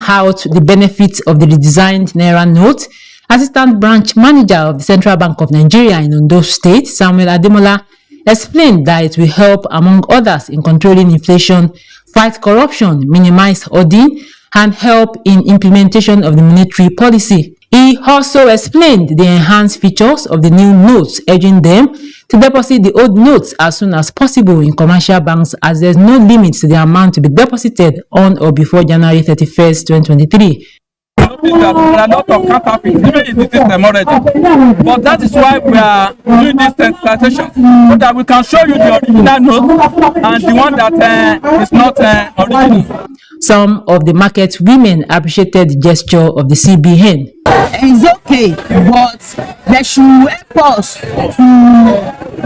out the benefits of the redesigned Naira note, Assistant Branch Manager of the Central Bank of Nigeria in Edo State, Samuel Ademola, explained that it will help, among others, in controlling inflation, fight corruption, minimize hoarding, and help in implementation of the monetary policy. He also explained the enhanced features of the new notes, urging them to deposit the old notes as soon as possible in commercial banks, as there is no limit to the amount to be deposited on or before January 31st, 2023. There are a lot of counterfeits even in the system already, but that is why we are doing this sensitization, so that we can show you the original note and the one that is not original. Some of the market women appreciated the gesture of the CBN. It's okay, but they should help us to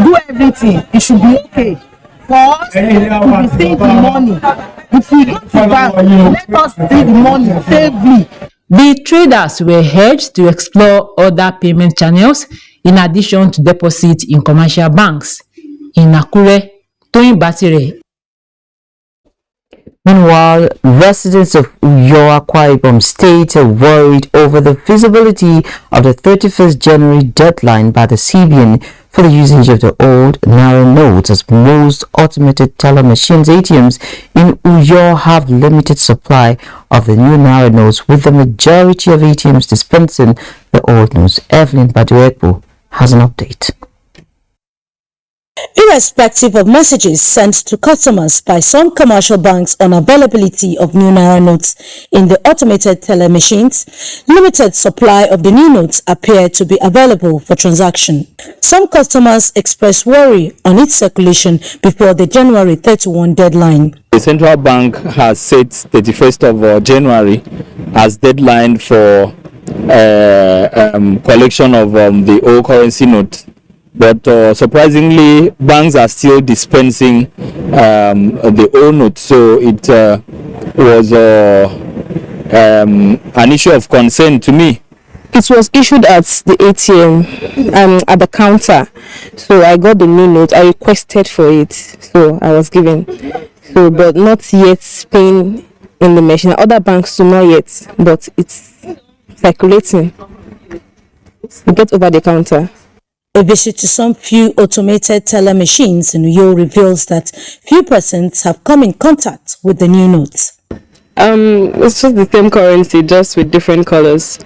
do everything. It should be okay for us to receive the money. If we go to bank, let us see the money safely. The traders were urged to explore other payment channels in addition to deposit in commercial banks. In Akure, Toyin Batire. Meanwhile, residents of Uyo, Akwa Ibom State are worried over the feasibility of the 31st January deadline by the CBN for the usage of the old Naira notes, as most automated teller machines ATMs in Uyo have limited supply of the new Naira notes, with the majority of ATMs dispensing the old notes. Evelyn Baduekbo has an update. Irrespective of messages sent to customers by some commercial banks on availability of new Naira notes in the automated teller machines, limited supply of the new notes appear to be available for transaction. Some customers express worry on its circulation before the January 31 deadline. The central bank has set 31st of January as deadline for collection of the old currency note. But surprisingly, banks are still dispensing the old note, so it was an issue of concern to me. It was issued at the ATM at the counter, so I got the new note. I requested for it, so I was given. So, but not yet paying in the machine. Other banks do not yet, but it's circulating. You get over the counter. A visit to some few automated teller machines in Uyo reveals that few persons have come in contact with the new notes. It's just the same currency, just with different colors.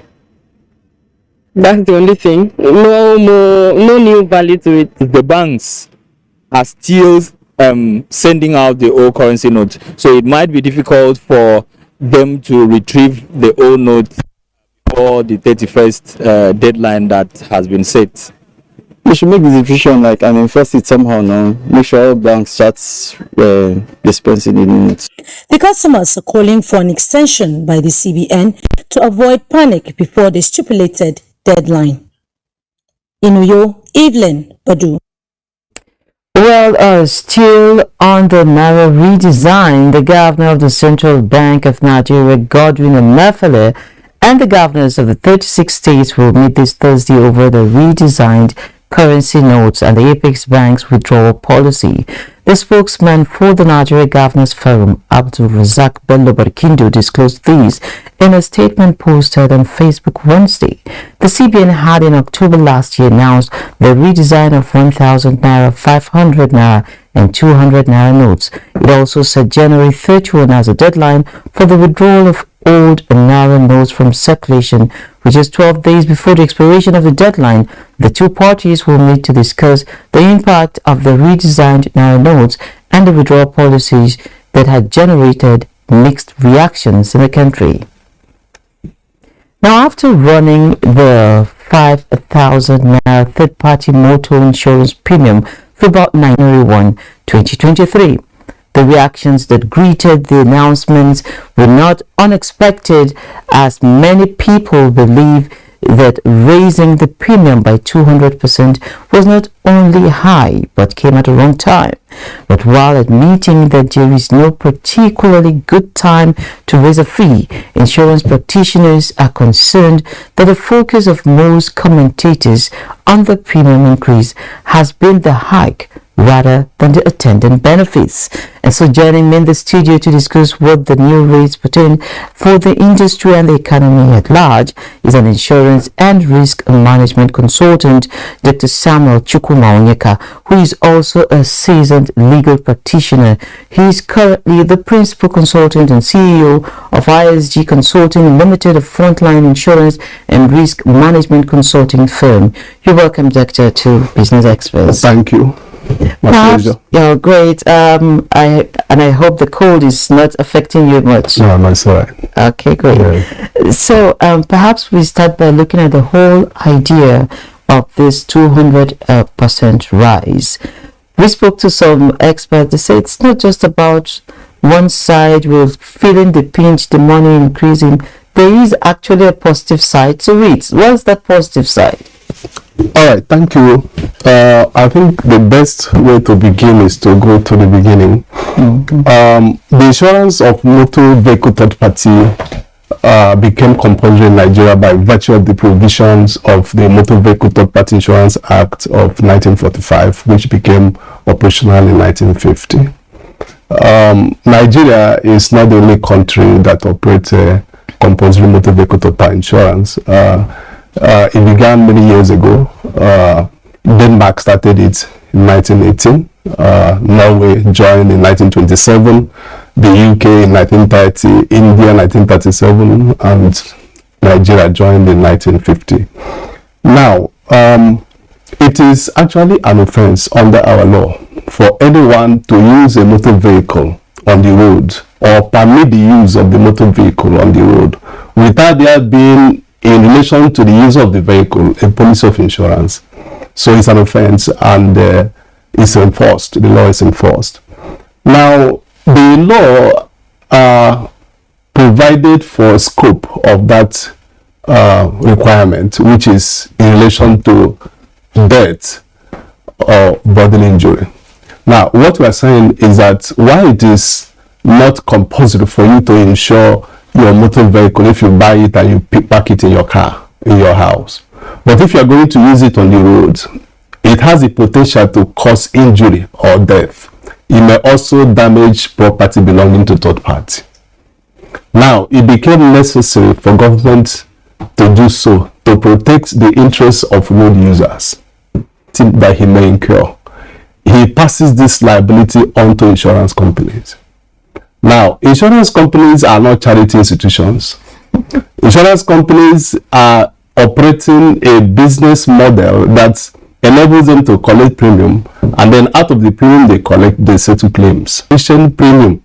That's the only thing. No new value to it. The banks are still sending out the old currency notes, so it might be difficult for them to retrieve the old notes before the 31st deadline that has been set. We should make the decision and enforce it somehow now. Make sure all banks start dispensing the notes. The customers are calling for an extension by the CBN to avoid panic before the stipulated deadline. In Uyo, Evelyn Badu. Well, still on the Naira redesign, the governor of the Central Bank of Nigeria, Godwin Emefiele, and the governors of the 36 states will meet this Thursday over the redesigned currency notes and the Apex Bank's withdrawal policy. The spokesman for the Nigeria Governors Forum, Abdul Razak Bello Barkindo, disclosed these in a statement posted on Facebook Wednesday. The CBN had in October last year announced the redesign of 1,000 Naira, 500 Naira, and 200 Naira notes. It also set January 31 as a deadline for the withdrawal of old Naira notes from circulation, which is 12 days before the expiration of the deadline. The two parties will meet to discuss the impact of the redesigned Naira notes and the withdrawal policies that had generated mixed reactions in the country. Now, after running the 5,000 Naira third-party motor insurance premium for about January 1, 2023, the reactions that greeted the announcements were not unexpected, as many people believe that raising the premium by 200% was not only high but came at a wrong time. But while admitting that there is no particularly good time to raise a fee, insurance practitioners are concerned that the focus of most commentators on the premium increase has been the hike rather than the attendant benefits. And so joining me in the studio to discuss what the new rates pertain for the industry and the economy at large is an insurance and risk management consultant, Dr. Samuel Chukwuma, who is also a seasoned legal practitioner. He is currently the principal consultant and CEO of ISG Consulting Limited, a frontline insurance and risk management consulting firm. You're welcome, Doctor, to Business Experts. Thank you. My pleasure. Yeah, great. I hope the cold is not affecting you much. No, it's all right. Okay, great. Yeah. So perhaps we start by looking at the whole idea of this 200% rise. We spoke to some experts. They say it's not just about one side with feeling the pinch, the money increasing. There is actually a positive side to it. What's that positive side? All right, thank you. I think the best way to begin is to go to the beginning. The insurance of motor vehicle third party became compulsory in Nigeria by virtue of the provisions of the Motor Vehicle Third Party Insurance Act of 1945, which became operational in 1950. Nigeria is not the only country that operates a compulsory motor vehicle third party insurance. It began many years ago. Denmark started it in 1918. Norway joined in 1927. The UK in 1930. India 1937. And Nigeria joined in 1950. Now, it is actually an offense under our law for anyone to use a motor vehicle on the road or permit the use of the motor vehicle on the road without there being, in relation to the use of the vehicle, a policy of insurance. So it's an offense, and it's enforced. The law is enforced. Now, the law provided for scope of that requirement, which is in relation to death or bodily injury. Now, what we are saying is that while it is not compulsory for you to insure your motor vehicle if you buy it and you park it in your car, in your house, but if you are going to use it on the road, it has the potential to cause injury or death. It may also damage property belonging to third party. Now, it became necessary for government to do so to protect the interests of road users that he may incur. He passes this liability on to insurance companies. Now, insurance companies are not charity institutions. Insurance companies are operating a business model that enables them to collect premium, and then out of the premium they collect, they settle claims. Sufficient premium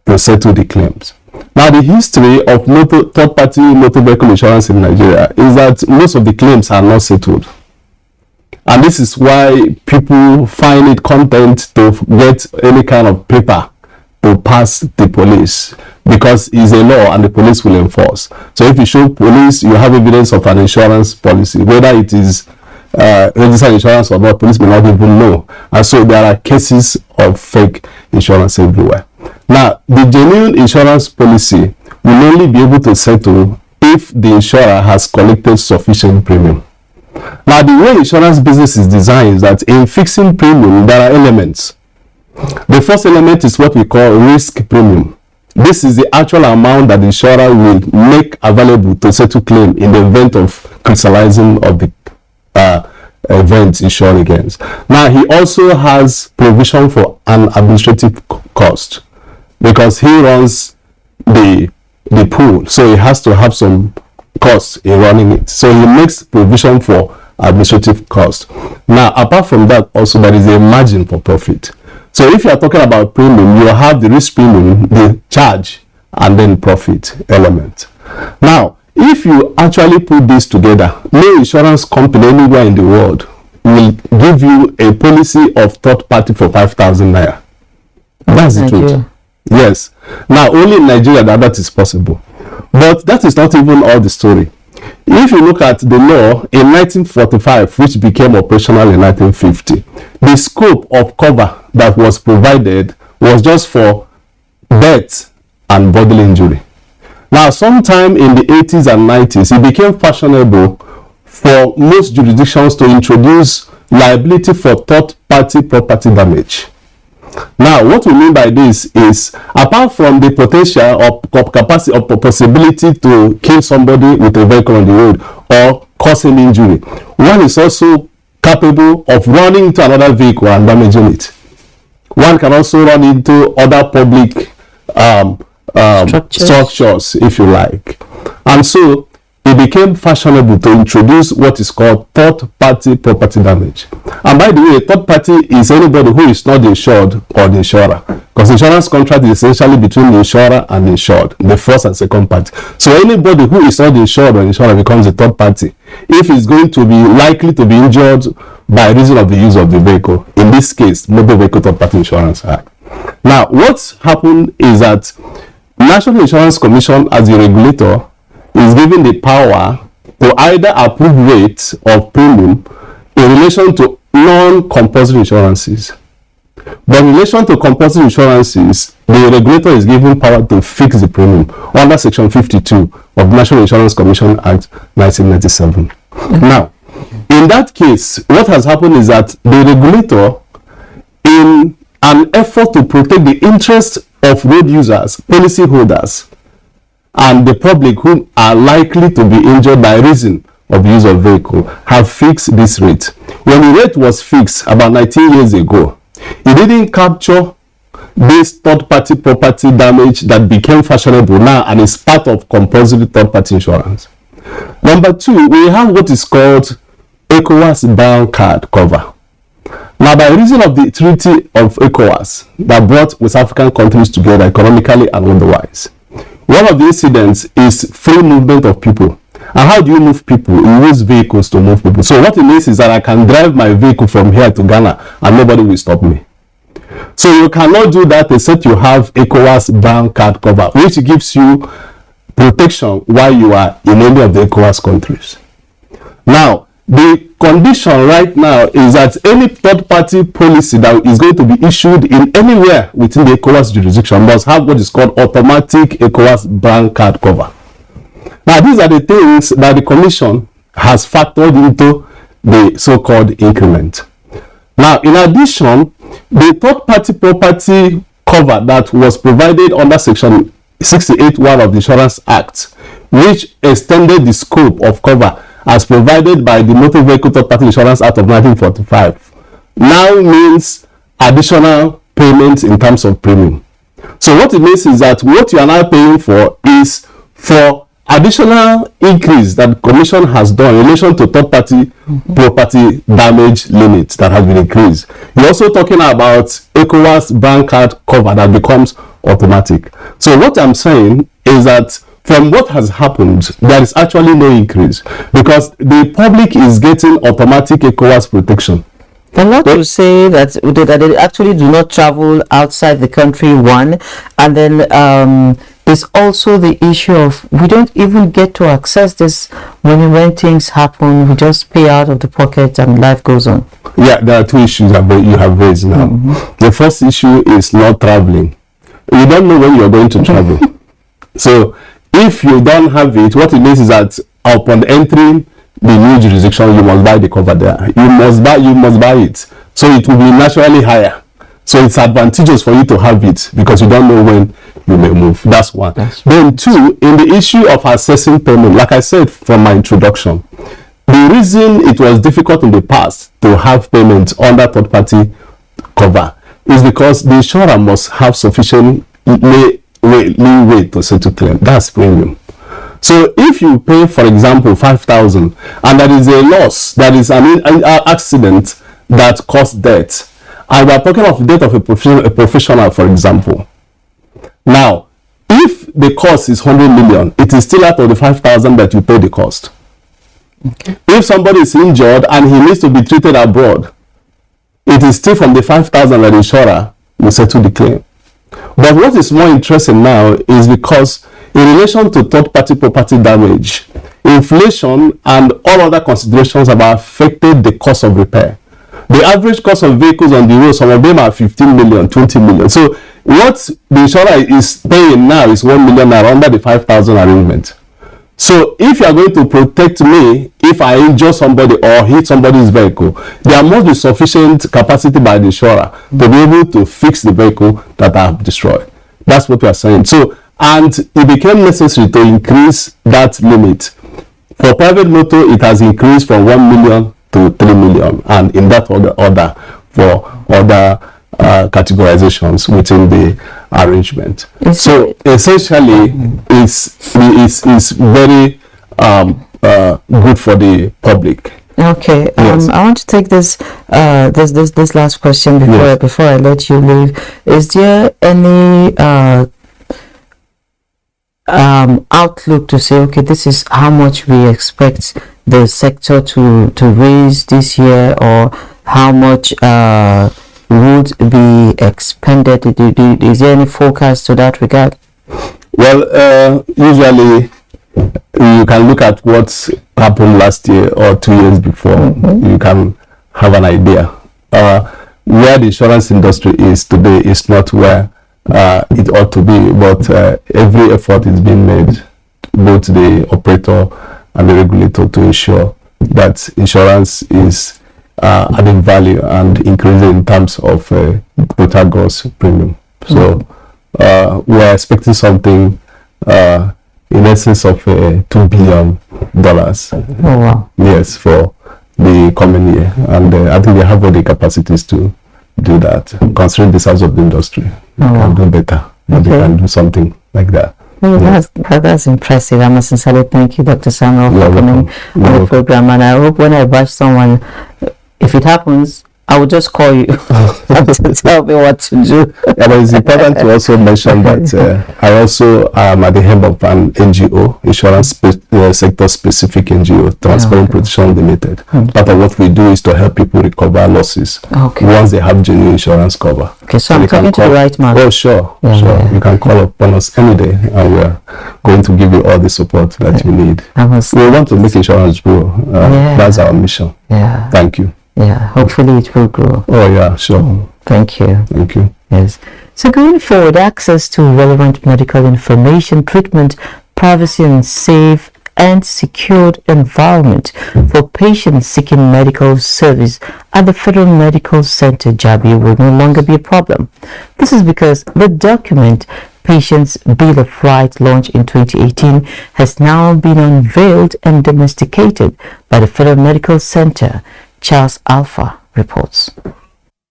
to settle the claims. Now, the history of third-party motor vehicle insurance in Nigeria is that most of the claims are not settled. And this is why people find it content to get any kind of paper to pass the police, because it's a law and the police will enforce. So if you show police you have evidence of an insurance policy, whether it is registered insurance or not, police may not even know. And so there are cases of fake insurance everywhere. Now, the genuine insurance policy will only be able to settle if the insurer has collected sufficient premium. Now, the way insurance business is designed is that in fixing premium, there are elements. The first element is what we call risk premium. This is the actual amount that the insurer will make available to settle claim in the event of crystallizing of the event insured against. Now, he also has provision for an administrative cost because he runs the pool, so he has to have some costs in running it. So he makes provision for administrative cost. Now, apart from that, also there is a margin for profit. So if you are talking about premium, you have the risk premium, the charge, and then profit element. Now, if you actually put this together, no insurance company anywhere in the world will give you a policy of third party for 5,000 naira. That's the truth. Yes. Now, only in Nigeria that is possible. But that is not even all the story. If you look at the law in 1945, which became operational in 1950, the scope of cover that was provided was just for death and bodily injury. Now, sometime in the 80s and 90s, it became fashionable for most jurisdictions to introduce liability for third-party property damage. Now, what we mean by this is, apart from the potential or capacity or possibility to kill somebody with a vehicle on the road or cause him injury, one is also capable of running into another vehicle and damaging it. One can also run into other public structures, if you like. And so it became fashionable to introduce what is called third-party property damage. And by the way, third party is anybody who is not the insured or the insurer, because the insurance contract is essentially between the insurer and the insured, the first and second party. So anybody who is not the insured or insurer becomes a third party if it's going to be likely to be injured by reason of the use of the vehicle. In this case, Motor Vehicle Third Party Insurance Act. Now, what's happened is that National Insurance Commission, as the regulator, is given the power to either approve rates of premium in relation to non-compulsory insurances. But in relation to compulsory insurances, the regulator is given power to fix the premium under Section 52 of National Insurance Commission Act 1997. Now, in that case, what has happened is that the regulator, in an effort to protect the interests of road users, policyholders, and the public who are likely to be injured by reason of use of vehicle, have fixed this rate. When the rate was fixed about 19 years ago, it didn't capture this third-party property damage that became fashionable now and is part of compulsory third-party insurance. Number two, we have what is called ECOWAS Brown Card cover. Now, by reason of the Treaty of ECOWAS that brought West African countries together economically and otherwise, one of the incidents is free movement of people. And how do you move people? You use vehicles to move people. So what it means is that I can drive my vehicle from here to Ghana and nobody will stop me. So you cannot do that except you have ECOWAS Brown Card cover, which gives you protection while you are in any of the ECOWAS countries. Now, the condition right now is that any third-party policy that is going to be issued in anywhere within the ECOWAS jurisdiction must have what is called automatic ECOWAS Brown Card cover. Now, these are the things that the Commission has factored into the so-called increment. Now, in addition, the third-party property cover that was provided under Section 68(1) of the Insurance Act, which extended the scope of cover as provided by the Motor Vehicle Third Party Insurance Act of 1945, now means additional payments in terms of premium. So what it means is that what you are now paying for is for additional increase that the Commission has done in relation to third-party property damage limits that has been increased. You're also talking about ECOWAS Brown Card cover that becomes automatic. So what I'm saying is that from what has happened, there is actually no increase because the public is getting automatic ECOWAS protection. And not to say that they actually do not travel outside the country, one, and then there's also the issue of we don't even get to access this when things happen. We just pay out of the pocket and life goes on. Yeah, there are two issues that you have raised now. The first issue is not traveling. You don't know when you're going to travel. So if you don't have it, what it means is that upon entering the new jurisdiction, you must buy the cover there. You must buy it. So it will be naturally higher. So it's advantageous for you to have it because you don't know when you may move. That's one. Then two, in the issue of assessing payment, like I said from my introduction, the reason it was difficult in the past to have payments under third-party cover is because the insurer must have sufficient leeway to settle claim. That's premium. So if you pay, for example, 5,000 and there is a loss, that is an accident that caused death, and we are talking of death of a professional, for example. Now, if the cost is 100 million, it is still out of the 5,000 that you pay the cost. Okay. If somebody is injured and he needs to be treated abroad, it is still from the 5,000 that the insurer will settle the claim. But what is more interesting now is because in relation to third-party property damage, inflation and all other considerations have affected the cost of repair. The average cost of vehicles on the road, some of them are 15 million, 20 million. So what the insurer is paying now is 1 million naira under the 5,000 arrangement. So if you are going to protect me, if I injure somebody or hit somebody's vehicle, there must be sufficient capacity by the insurer to be able to fix the vehicle that I have destroyed. That's what we are saying. So, and it became necessary to increase that limit. For private motor, it has increased from 1 million to 3 million, and in that order for other categorizations within the arrangement. So essentially, it's very good for the public. Okay, Yes. I want to take this last question before I let you leave. Is there any outlook to say, okay, this is how much we expect the sector to raise this year, or how much would be expended? Is there any forecast to that regard? Well, usually you can look at what happened last year or 2 years before. You can have an idea. Where the insurance industry is today is not where it ought to be, but every effort is being made, both the operator and the regulator, to ensure that insurance is adding value and increasing in terms of total gross premium. So we're expecting something in essence of $2 billion. Oh wow! Yes, for the coming year, and I think they have all the capacities to do that. Considering the size of the industry, they can do better. They can do something like that. Well, that's impressive. I must sincerely thank you, Dr. Samuel, for coming on the program. And I hope when I bash someone, if it happens, I will just call you to tell me what to do. And it's important to also mention that I also am at the helm of an NGO, insurance sector specific NGO, Transparent Protection Limited. Part of what we do is to help people recover losses once they have genuine insurance cover. Okay, so I'm talking to the right man. Oh, sure. You can call upon us any day, and we're going to give you all the support that you need. We want to make insurance grow. That's our mission. Yeah. Thank you. Yeah, hopefully it will grow. Oh yeah, sure. Thank you. Thank you. Yes. So going forward, access to relevant medical information, treatment, privacy, and safe and secured environment for patients seeking medical service at the Federal Medical Center, Jabi, will no longer be a problem. This is because the document, Patients' Bill of Rights, launched in 2018, has now been unveiled and domesticated by the Federal Medical Center. Charles Alpha reports.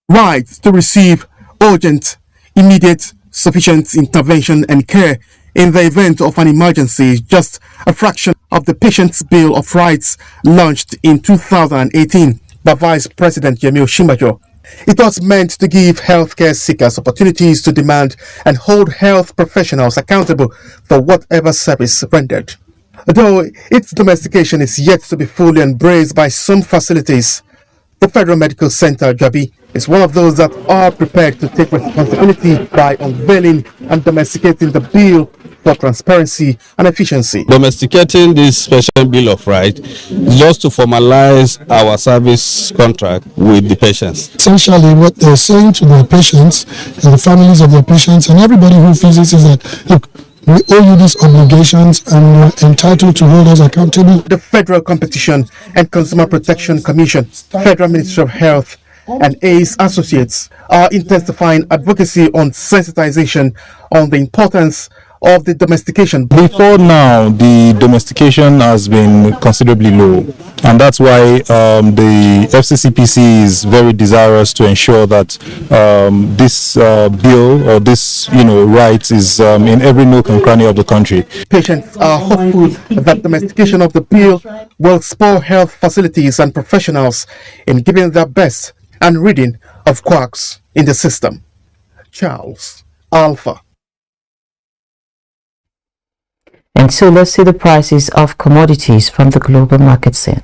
Rights to receive urgent, immediate, sufficient intervention and care in the event of an emergency is just a fraction of the Patients' Bill of Rights launched in 2018 by Vice President Yemi Osinbajo. It was meant to give healthcare seekers opportunities to demand and hold health professionals accountable for whatever service rendered. Though its domestication is yet to be fully embraced by some facilities, the Federal Medical Center, Jabi, is one of those that are prepared to take responsibility by unveiling and domesticating the bill for transparency and efficiency. Domesticating this special bill of rights is just to formalize our service contract with the patients. Essentially, what they're saying to their patients and the families of their patients and everybody who visits is that, look, we owe you these obligations and you're entitled to hold us accountable. The Federal Competition and Consumer Protection Commission, Federal Ministry of Health, and ACE Associates are intensifying advocacy on sensitization on the importance of the domestication. Before now, the domestication has been considerably low, and that's why the FCCPC is very desirous to ensure that this bill or this rights is in every nook and cranny of the country. Patients are hopeful that domestication of the bill will spur health facilities and professionals in giving their best and ridding of quacks in the system. Charles Alpha. And so let's see the prices of commodities from the global market scene.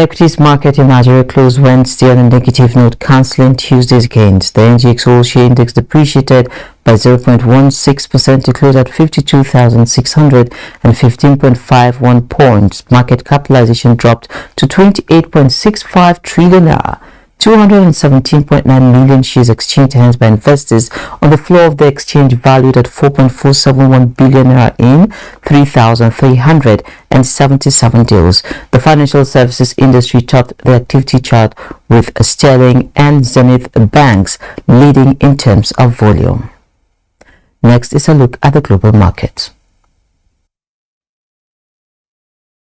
The equities market in Nigeria closed Wednesday on a negative note, cancelling Tuesday's gains. The NGX All-Share Index depreciated by 0.16% to close at 52,615.51 points. Market capitalization dropped to 28.65 trillion naira. 217.9 million shares exchanged hands by investors on the floor of the exchange, valued at 4.471 billion naira in 3,377 deals. The financial services industry topped the activity chart with Sterling and Zenith banks leading in terms of volume. Next is a look at the global market.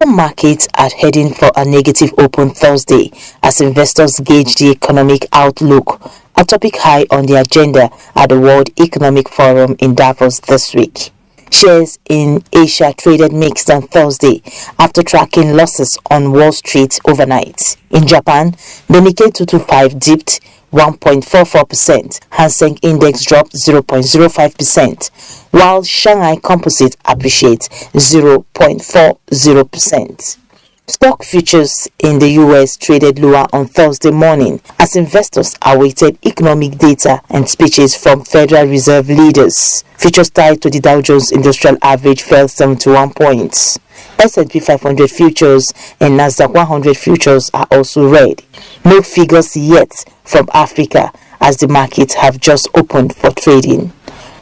Markets are heading for a negative open Thursday as investors gauge the economic outlook, a topic high on the agenda at the World Economic Forum in Davos this week. Shares in Asia traded mixed on Thursday after tracking losses on Wall Street overnight. In Japan, the Nikkei 225 dipped 1.44%, Hang Seng Index dropped 0.05%, while Shanghai Composite appreciates 0.40%. Stock futures in the US traded lower on Thursday morning as investors awaited economic data and speeches from Federal Reserve leaders. Futures tied to the Dow Jones Industrial Average fell 71 points. S&P 500 futures and Nasdaq 100 futures are also red. No figures yet from Africa as the markets have just opened for trading.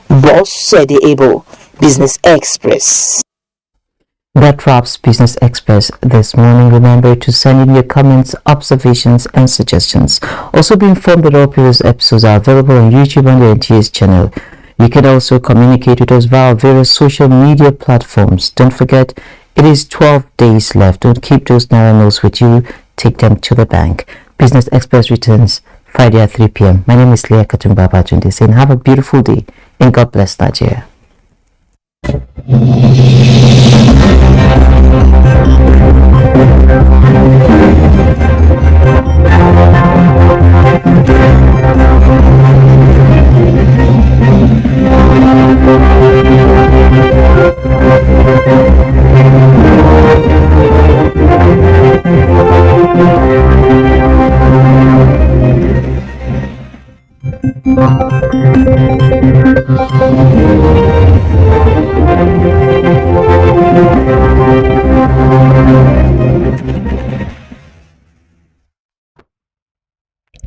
Boss said the Able Business Express. That wraps Business Express this morning. Remember to send in your comments, observations, and suggestions. Also be informed that all previous episodes are available on YouTube on the NTA's channel. You can also communicate with us via various social media platforms. Don't forget, it is 12 days left. Don't keep those Naira notes with you. Take them to the bank. Business Express returns Friday at 3 p.m. My name is Leah Katumba Batunde saying have a beautiful day and God bless Nigeria.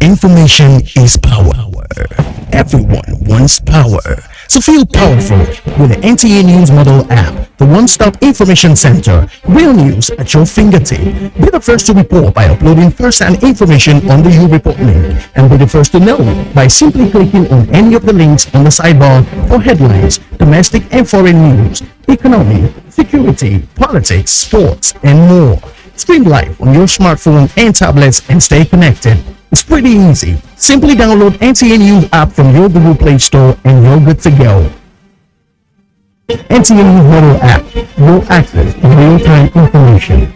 Information is power. Everyone wants power. So feel powerful with the NTA News Model app, the one-stop information center. Real news at your fingertip. Be the first to report by uploading first-hand information on the You Report link, and be the first to know by simply clicking on any of the links on the sidebar for headlines, domestic and foreign news, economy, security, politics, sports, and more. Stream live on your smartphone and tablets and stay connected. It's pretty easy. Simply download NTA News app from your Google Play Store and you're good to go. NTA News Model app. No access to real-time information.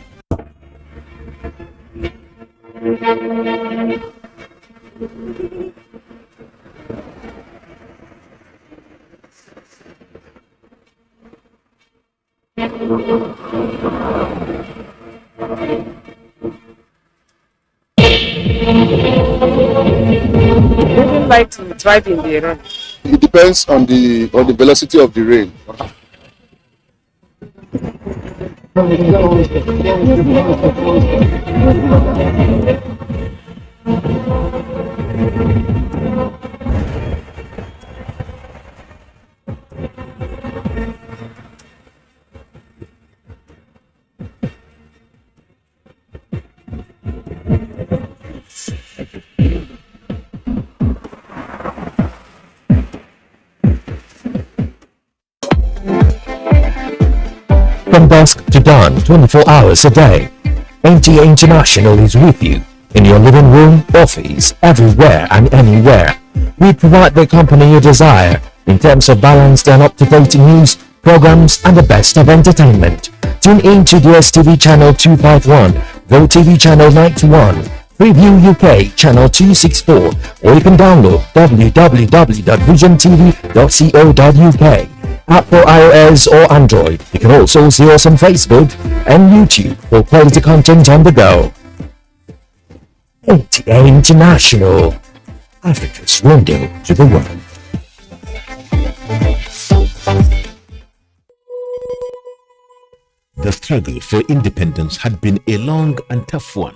Wouldn't like to drive in the rain. It depends on the velocity of the rain. From dusk to dawn, 24 hours a day, NTA International is with you in your living room, office, everywhere and anywhere. We provide the company you desire in terms of balanced and up-to-date news, programs, and the best of entertainment. Tune in to DSTV channel 251, GoTV channel 91, Freeview UK channel 264, or you can download www.visiontv.co.uk. App for iOS or Android. You can also see us on Facebook and YouTube for quality content on the go. NTA International, Africa's window to the world. The struggle for independence had been a long and tough one.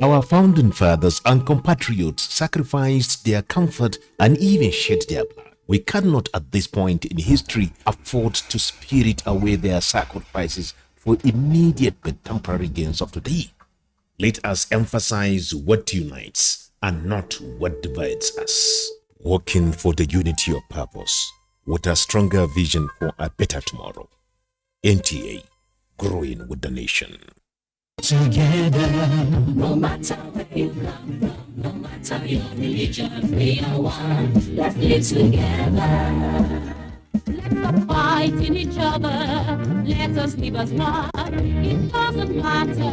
Our founding fathers and compatriots sacrificed their comfort and even shed their blood. We cannot at this point in history afford to spirit away their sacrifices for immediate but temporary gains of today. Let us emphasize what unites and not what divides us. Working for the unity of purpose with a stronger vision for a better tomorrow. NTA, growing with the nation. Together, no matter where you come from, no matter your religion, we are one. Let's live together. Let's stop fighting each other. Let us live as one. It doesn't matter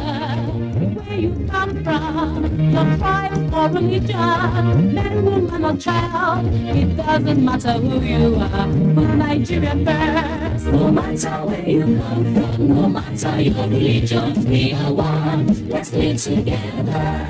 where you come from, your tribe or religion, man, woman or child. It doesn't matter who you are. Put Nigerian first. No matter where you come from, no matter your religion, we are one. Let's live together.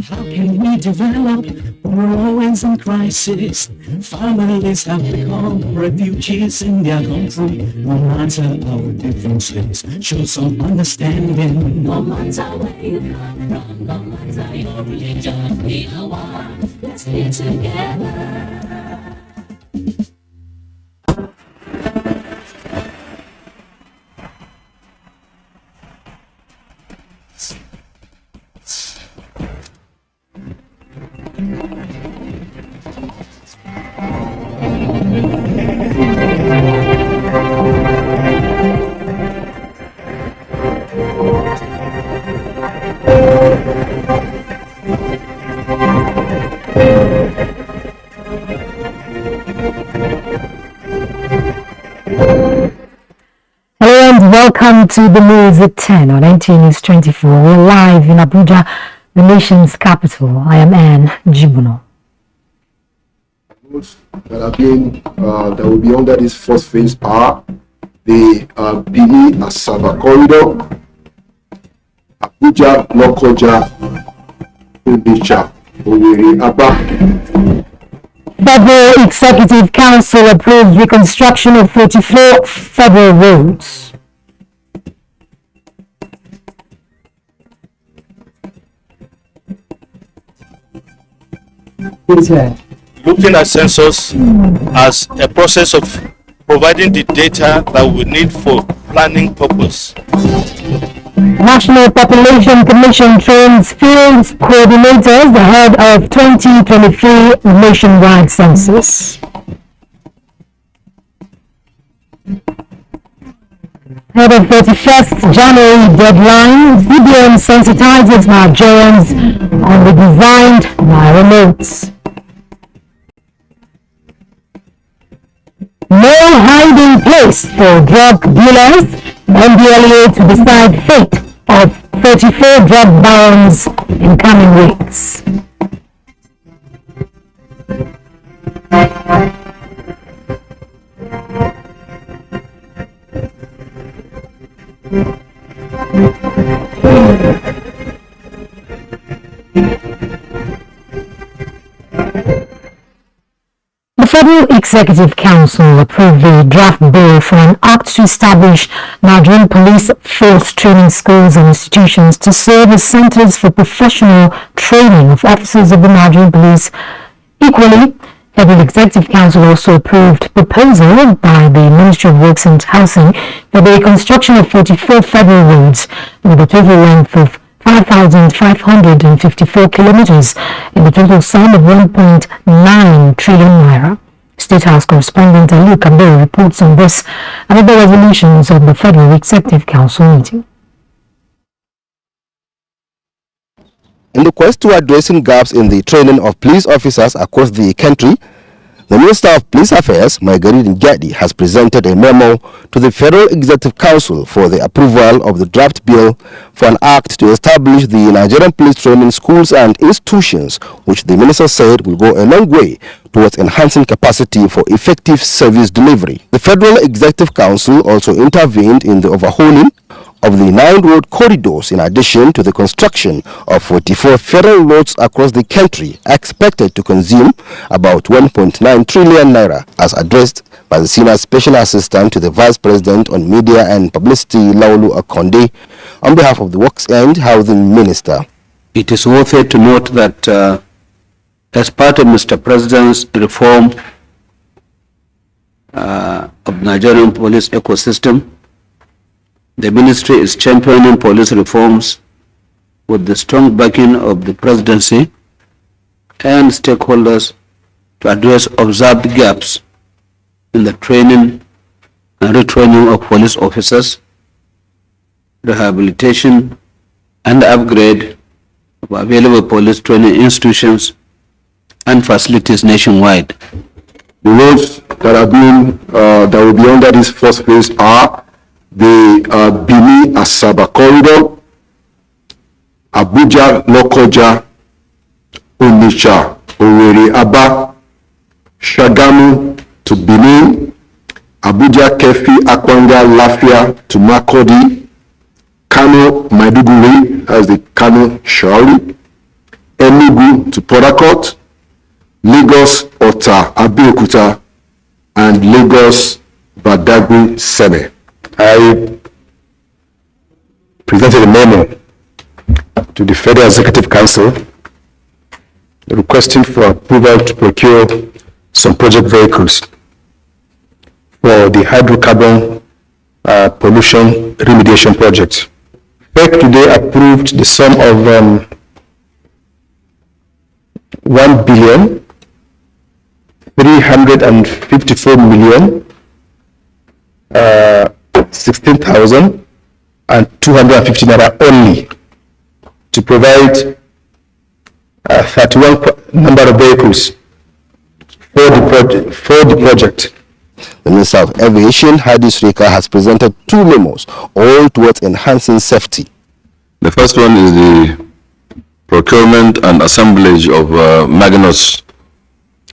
How can we develop? We're always in crisis. Families have become refugees in their country. No matter our differences, show some understanding. No matter where you come from, no matter your religion, we are one. Let's live together. Welcome to the news at 10 on NTA News 24. We're live in Abuja, the nation's capital. I am Anne Jibuno. That will be under this first phase are the Bini Asaba corridor, Abuja, Lokoja, Onitsha, Owerri, Aba. Federal Executive Council approved reconstruction of 44 federal roads. Looking at census as a process of providing the data that we need for planning purpose. National Population Commission trains field coordinators ahead of 2023 nationwide census. Ahead of 31st January deadline, CBN sensitizes Nigerians on the designed Naira notes. No hiding place for drug dealers. NDLEA to decide fate of 34 drug barons in coming weeks. The Federal Executive Council approved the draft bill for an act to establish Nigerian police force training schools and institutions to serve as centers for professional training of officers of the Nigerian police. Equally, Federal Executive Council also approved proposal by the Ministry of Works and Housing for the reconstruction of 44 federal roads with a total length of 5,554 kilometers in the total sum of 1.9 trillion naira. State House correspondent Ali Kabir reports on this and other resolutions of the Federal Executive Council meeting. In the quest to addressing gaps in the training of police officers across the country, the Minister of Police Affairs, Margaret Njadi, has presented a memo to the Federal Executive Council for the approval of the draft bill for an act to establish the Nigerian police training schools and institutions, which the Minister said will go a long way towards enhancing capacity for effective service delivery. The Federal Executive Council also intervened in the overhauling of the 9 road corridors, in addition to the construction of 44 federal roads across the country, are expected to consume about 1.9 trillion naira, as addressed by the Senior Special Assistant to the Vice President on Media and Publicity, Laulu Akonde, on behalf of the Works and Housing Minister. It is worth it to note that as part of Mr. President's reform of Nigerian police ecosystem, the ministry is championing police reforms with the strong backing of the presidency and stakeholders to address observed gaps in the training and retraining of police officers, rehabilitation and upgrade of available police training institutions and facilities nationwide. The roads that are being that will be under this first phase are the Benin-Asaba corridor, Abuja, Lokoja, Onitsha, Owerri, Aba, Shagamu to Benin, Abuja, Kefi, Akwanga, Lafia to Makurdi, Kano, Maiduguri as the Kano Shauri, Enugu to Port Harcourt, Lagos, Ota, Abeokuta, and Lagos, Badagry, Seme. I presented a memo to the Federal Executive Council requesting for approval to procure some project vehicles for the hydrocarbon pollution remediation project. FEC today approved the sum of 1,354,016,250 naira only to provide 31 number of vehicles for the project. The Minister of Aviation, Hadi Srika, has presented 2 memos, all towards enhancing safety. The first one is the procurement and assemblage of Magnus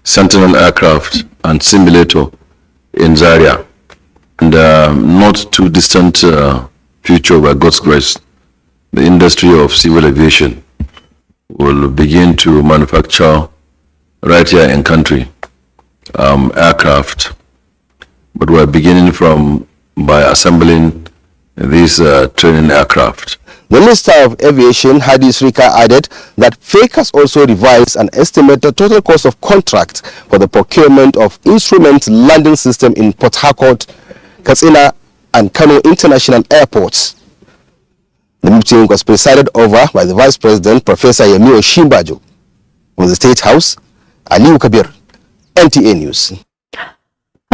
Sentinel aircraft and simulator in Zaria. And not too distant future, by God's grace, the industry of civil aviation will begin to manufacture right here in country aircraft. But we're beginning by assembling these training aircraft. The Minister of Aviation, Hadi Srika, added that FEC has also revised and estimated total cost of contract for the procurement of instrument landing system in Port Harcourt, Katsina, and Kano international airports. The meeting was presided over by the Vice President, Professor Yemi Oshimbajo. From the State House, Aliu Kabir, NTA News.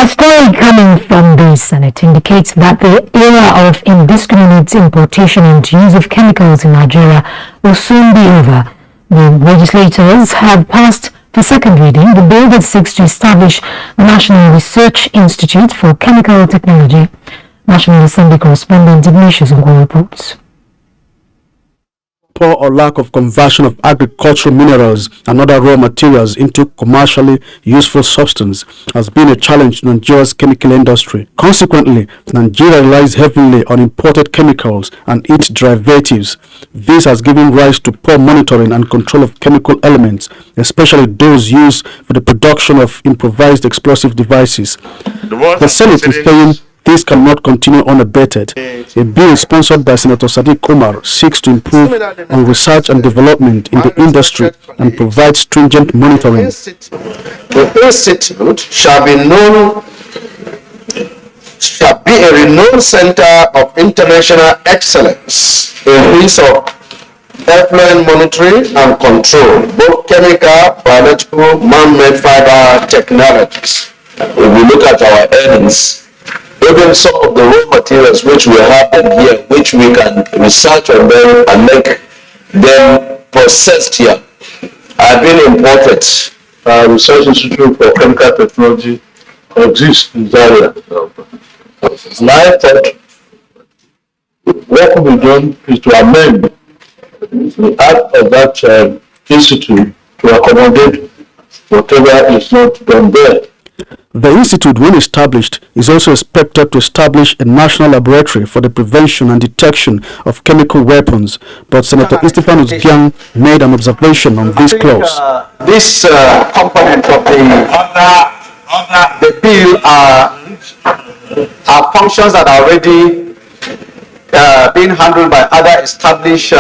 A story coming from the Senate indicates that the era of indiscriminate importation and use of chemicals in Nigeria will soon be over. The legislators have passed for second reading the bill that seeks to establish the National Research Institute for Chemical Technology. National Assembly correspondent Ignatius Ngo reports. Poor or lack of conversion of agricultural minerals and other raw materials into commercially useful substance has been a challenge to Nigeria's chemical industry. Consequently, Nigeria relies heavily on imported chemicals and its derivatives. This has given rise to poor monitoring and control of chemical elements, especially those used for the production of improvised explosive devices. The Senate is saying this cannot continue unabated. A bill sponsored by Senator Sadiq Umar seeks to improve on research and development in the industry and provide stringent monitoring. The institute shall be a renowned center of international excellence in use of effluent monitoring and control, both chemical, biological, man-made fiber technologies. If we look at our earnings, even some of the raw materials which we have in here, which we can research on them and make them processed here, have been imported. Our Research Institute for Chemical Technology exists in Zaria. My thought, what will be done is to amend the act of that institute to accommodate whatever is not done there. The institute, when established, is also expected to establish a national laboratory for the prevention and detection of chemical weapons, but Senator Istifanus Gyang made an observation on this clause. This component of the bill are functions that are already being handled by other established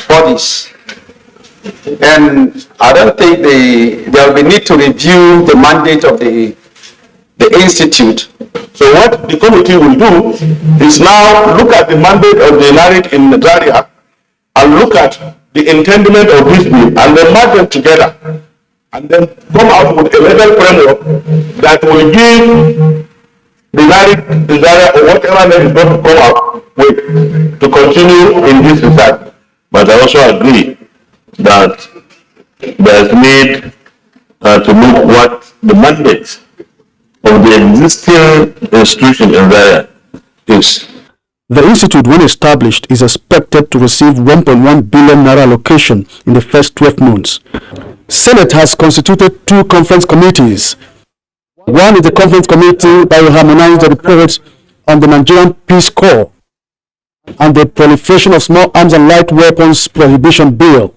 bodies. And I don't think there will be need to review the mandate of the institute. So what the committee will do is now look at the mandate of the NARIC in Nigeria and look at the intendment of this bill and then merge them together and then come out with a legal framework that will give the NARIC in Nigeria or whatever name is going to come out with to continue in this research. But I also agree that there is need to look what the mandate of the existing institution in there is. The institute, when established, is expected to receive 1.1 billion naira allocation in the first 12 months. Senate has constituted 2 conference committees. One is the conference committee that will harmonize the reports on the Nigerian Peace Corps and the proliferation of small arms and light weapons prohibition bill.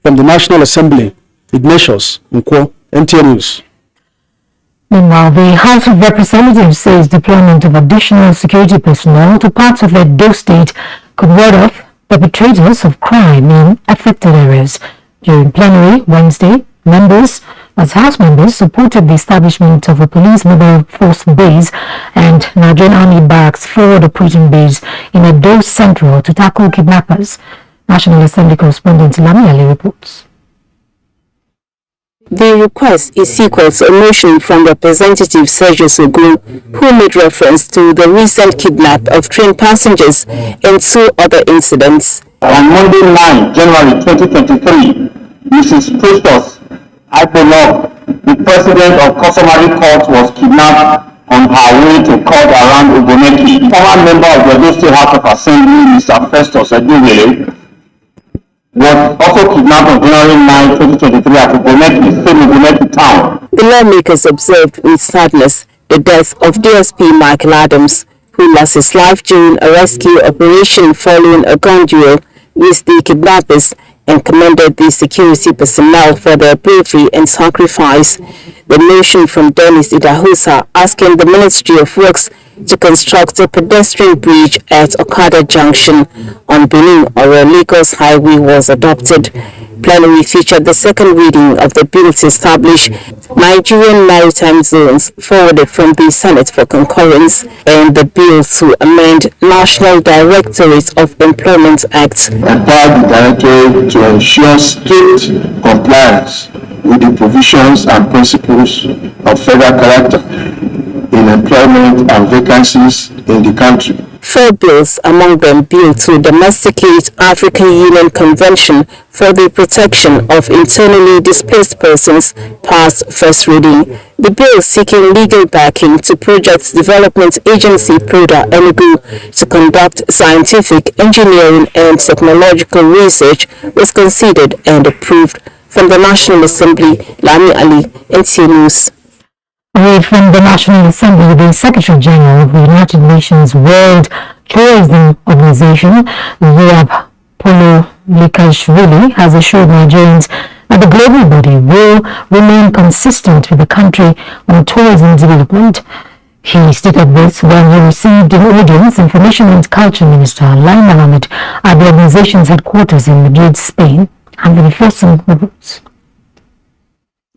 From the National Assembly, Ignatius Nkwo, NTA News. Meanwhile, the House of Representatives says deployment of additional security personnel to parts of Edo State could ward off perpetrators of crime in affected areas. During plenary Wednesday, House members supported the establishment of a police mobile force base and Nigerian Army barracks forward operating base in Edo Central to tackle kidnappers. National Assembly correspondent Lami Ali reports. The request is sequel to a motion from Representative Sergio Sogun, who made reference to the recent kidnap of train passengers and 2 other incidents. On Monday 9 January 2023, Mrs. Christos Aipolog, the president of customary court, was kidnapped on her way to court around Ogoneki. Former member of the Edo State House of Assembly, Mr. Festus Edwile, was also kidnapped on January 9, 2023 at Ogoneki town. The lawmakers observed with sadness the death of DSP Michael Adams, who lost his life during a rescue operation following a gun duel with the kidnappers, and commended the security personnel for their bravery and sacrifice. The motion from Dennis Idahosa asking the Ministry of Works to construct a pedestrian bridge at Okada Junction on Benin-Oro Lagos Highway was adopted. Plenary featured the second reading of the bill to establish Nigerian maritime zones forwarded from the Senate for concurrence, and the bill to amend National Directorate of Employment Act. Empower the Directorate to ensure strict compliance with the provisions and principles of federal character in employment and vacancies in the country. 4 bills, among them Bill to domesticate African Union Convention for the Protection of Internally Displaced Persons, passed first reading. The bill seeking legal backing to Project Development Agency PRODA Enugu to conduct scientific, engineering and technological research was considered and approved. From the National Assembly, Lami Ali, NTA News. Away from the National Assembly, the Secretary General of the United Nations World Tourism Organization, Yoab Polo-Likashvili, has assured Nigerians that the global body will remain consistent with the country on tourism development. He stated this when he received an audience Information and Culture Minister Lai Mohammed at the organization's headquarters in Madrid, Spain. Anthony Fossum reports.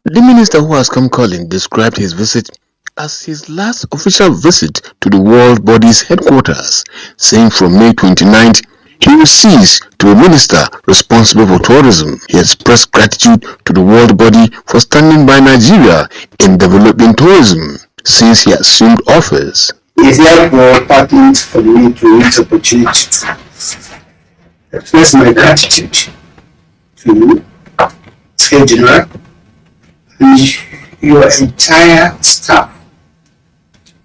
The minister, who has come calling, described his visit as his last official visit to the world body's headquarters, saying from May 29th he will cease to be a minister responsible for tourism. He expressed gratitude to the world body for standing by Nigeria in developing tourism since he assumed office. It is therefore important for me to use the opportunity to express my gratitude to you, Secretary General, and your entire staff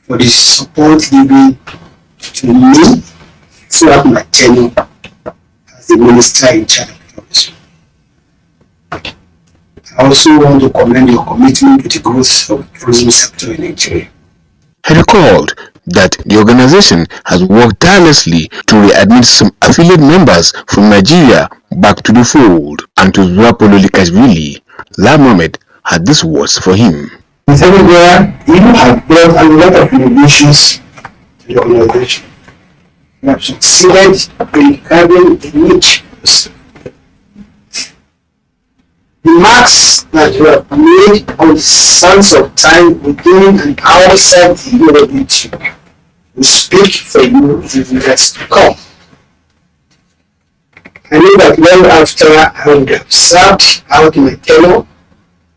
for the support given to me throughout my tenure as the minister in charge of tourism. I also want to commend your commitment to the growth of the tourism sector in Nigeria. He recalled that the organization has worked tirelessly to readmit some affiliate members from Nigeria back to the fold, and to Zwapolo Likashvili, La Mohammed had these words for him. Everywhere, you have brought a lot of innovations to the organization. You have succeeded in carving a niche. The marks that you have made on the sands of time within and outside the university will speak for you in the years to come. I know that long after I would have served out my tenure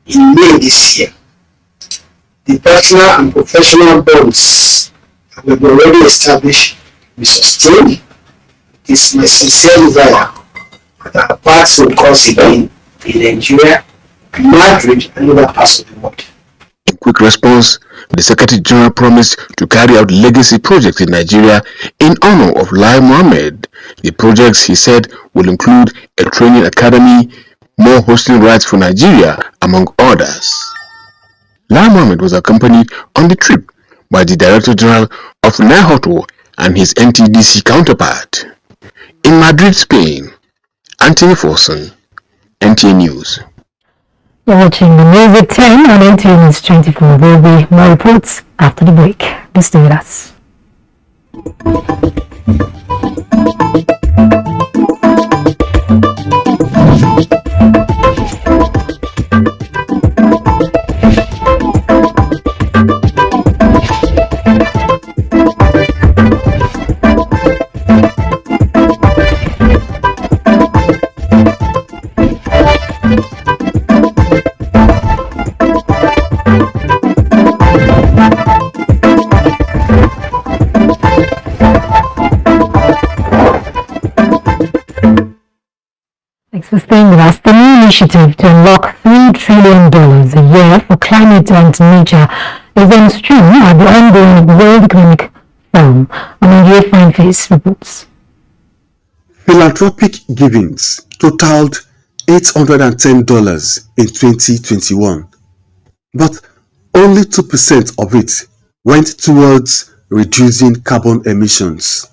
in May this year, the personal and professional bonds that we have already established will be sustained. It is my sincere desire that our paths will cross again in Nigeria, Madrid, and other parts of the world. In quick response, the Secretary General promised to carry out legacy projects in Nigeria in honor of Lai Mohammed. The projects, he said, will include a training academy, more hosting rights for Nigeria, among others. Lai Mohammed was accompanied on the trip by the Director General of NAHOTO and his NTDC counterpart. In Madrid, Spain, Anthony Forson, NTA News. You're watching the news at 10 on NTA News 24. There will be more reports after the break. Please stay with us. For staying with us, the new initiative to unlock $3 trillion a year for climate and nature is on stream at the ongoing World Economic Forum. Amangie Fineface reports. Philanthropic givings totaled $810 in 2021, but only 2% of it went towards reducing carbon emissions.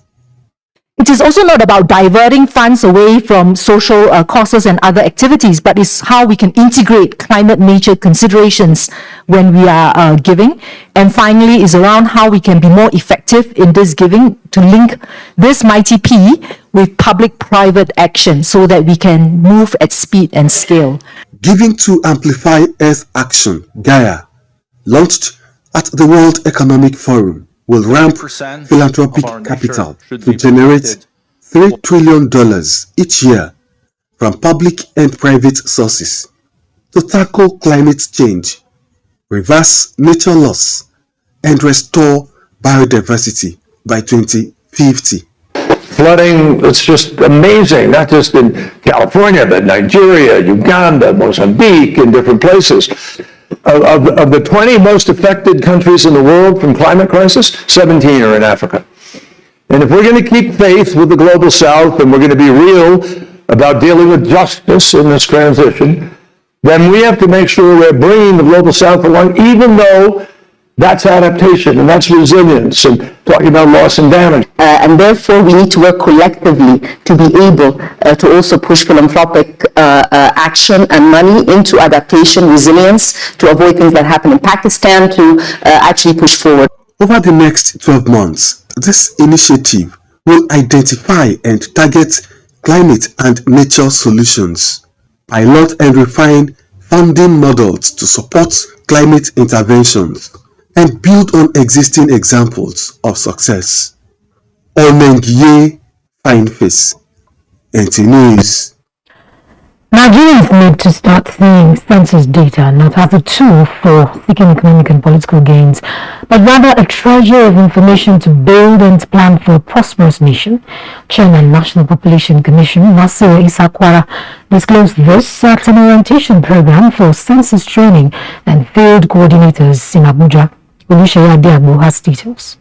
It is also not about diverting funds away from social causes and other activities, but it's how we can integrate climate nature considerations when we are giving. And finally, is around how we can be more effective in this giving to link this mighty P with public-private action so that we can move at speed and scale. Giving to Amplify Earth Action, Gaia, launched at the World Economic Forum, will ramp philanthropic capital to generate $3 trillion each year from public and private sources to tackle climate change, reverse nature loss, and restore biodiversity by 2050. Flooding, it's just amazing, not just in California, but Nigeria, Uganda, Mozambique, and different places. Of the 20 most affected countries in the world from climate crisis, 17 are in Africa. And if we're going to keep faith with the Global South and we're going to be real about dealing with justice in this transition, then we have to make sure we're bringing the Global South along, even though that's adaptation and that's resilience and talking about loss and damage. And therefore we need to work collectively to be able to also push philanthropic action and money into adaptation, resilience, to avoid things that happen in Pakistan, to actually push forward. Over the next 12 months, this initiative will identify and target climate and nature solutions, pilot and refine funding models to support climate interventions, and build on existing examples of success. Omengiye Fineface, NTA News. Nigerians need to start seeing census data not as a tool for seeking economic and political gains, but rather a treasure of information to build and plan for a prosperous nation. Chairman, National Population Commission, Nasir Isakwara, disclosed this at an orientation program for census training and field coordinators in Abuja. Oluseyi Adiagbo has details.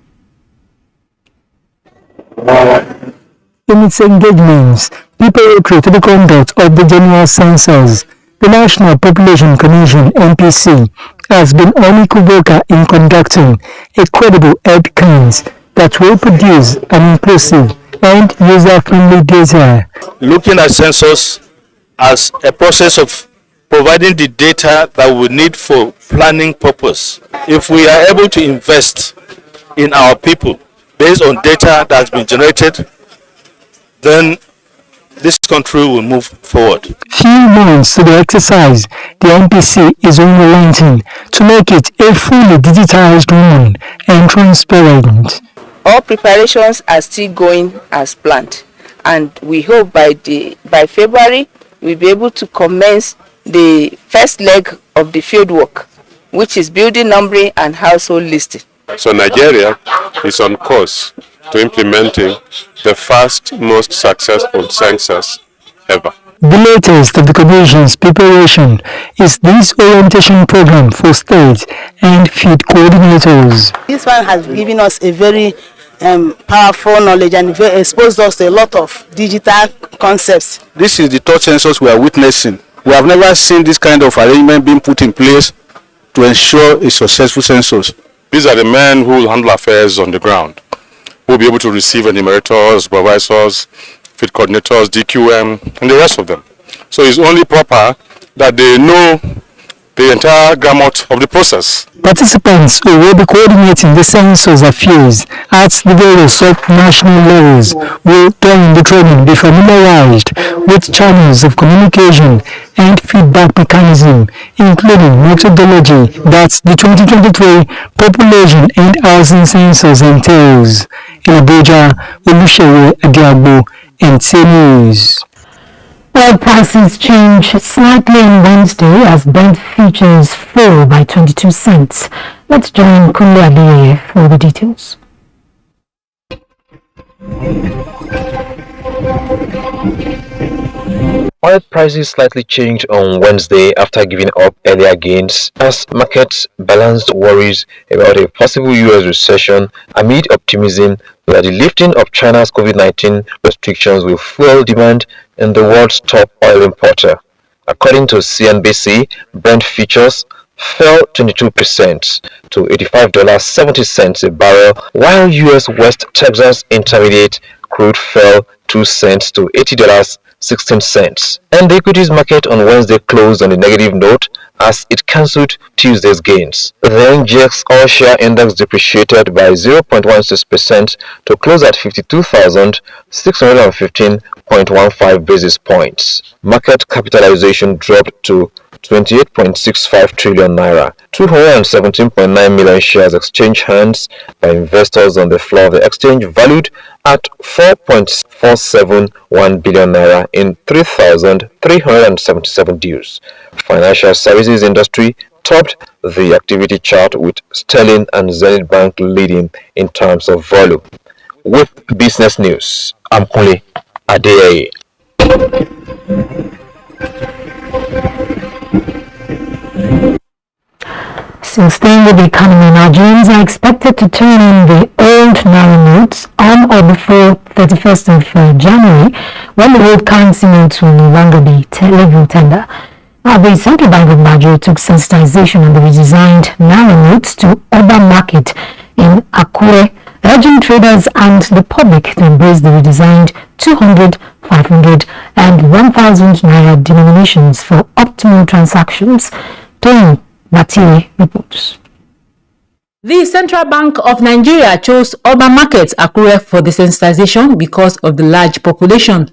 In its engagements, people will critique the conduct of the general census. The National Population Commission (NPC) has been unequivocal in conducting a credible health cleanse that will produce an inclusive and user-friendly data. Looking at census as a process of providing the data that we need for planning purpose. If we are able to invest in our people based on data that's been generated, then this country will move forward. Few months to the exercise, the NPC is unrelenting to make it a fully digitized one and transparent. All preparations are still going as planned, and we hope by February we'll be able to commence the first leg of the field work, which is building numbering and household listing. So Nigeria is on course to implementing the first most successful census ever. The latest of the Commission's preparation is this orientation program for state and field coordinators. This one has given us a very powerful knowledge and exposed us to a lot of digital concepts. This is the third census we are witnessing. We have never seen this kind of arrangement being put in place to ensure a successful census. These are the men who will handle affairs on the ground, who will be able to receive enumerators, supervisors, field coordinators, DQM, and the rest of them. So it's only proper that they know the entire gamut of the process. Participants who will be coordinating the census affairs at the various sub-national levels will, during the training, be familiarized with channels of communication and feedback mechanism, including methodology that the 2023 Population and Housing Census entails. In Abuja, Olusegun Adiagbo, NTA News. Oil prices changed slightly on Wednesday as Brent futures fell by 22 cents. Let's join Kunle Adeyeye for the details. Oil prices slightly changed on Wednesday after giving up earlier gains as markets balanced worries about a possible U.S. recession amid optimism that the lifting of China's COVID-19 restrictions will fuel demand in the world's top oil importer. According to CNBC, Brent futures fell 22% to $85.70 a barrel, while U.S. West Texas Intermediate crude fell 2 cents to $80.16. And the equities market on Wednesday closed on a negative note as it cancelled Tuesday's gains. The NGX all-share index depreciated by 0.16% to close at 52,615.15 basis points. Market capitalization dropped to 28.65 trillion naira. 217.9 million shares exchanged hands by investors on the floor of the exchange, valued at 4.471 billion naira in 3,377 deals. Financial services industry topped the activity chart with Sterling and Zenith Bank leading in terms of volume. With business news, I'm Kunle Adeyeye. Still staying with the economy, Nigerians are expected to turn in the old Naira notes on or before 31st of January, when the old currency notes will no longer be legal tender. The Central Bank of Nigeria took sensitization on the redesigned Naira notes to urban market in Akure, urging traders and the public to embrace the redesigned 200, 500 and 1,000 Naira denominations for optimal transactions. Tony Matiri reports. The Central Bank of Nigeria chose urban markets Akure for the sensitization because of the large population.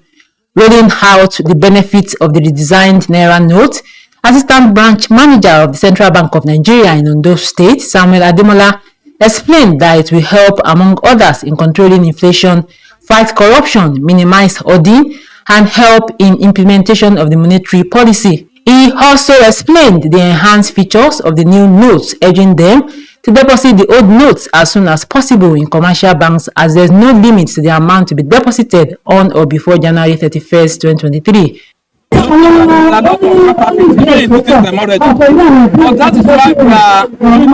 Rolling out the benefits of the redesigned Naira note, Assistant Branch Manager of the Central Bank of Nigeria in Edo State, Samuel Ademola, explained that it will help, among others, in controlling inflation, fight corruption, minimize hoarding, and help in implementation of the monetary policy. He also explained the enhanced features of the new notes, urging them to deposit the old notes as soon as possible in commercial banks, as there is no limit to the amount to be deposited on or before January 31st, 2023. But that is why we are doing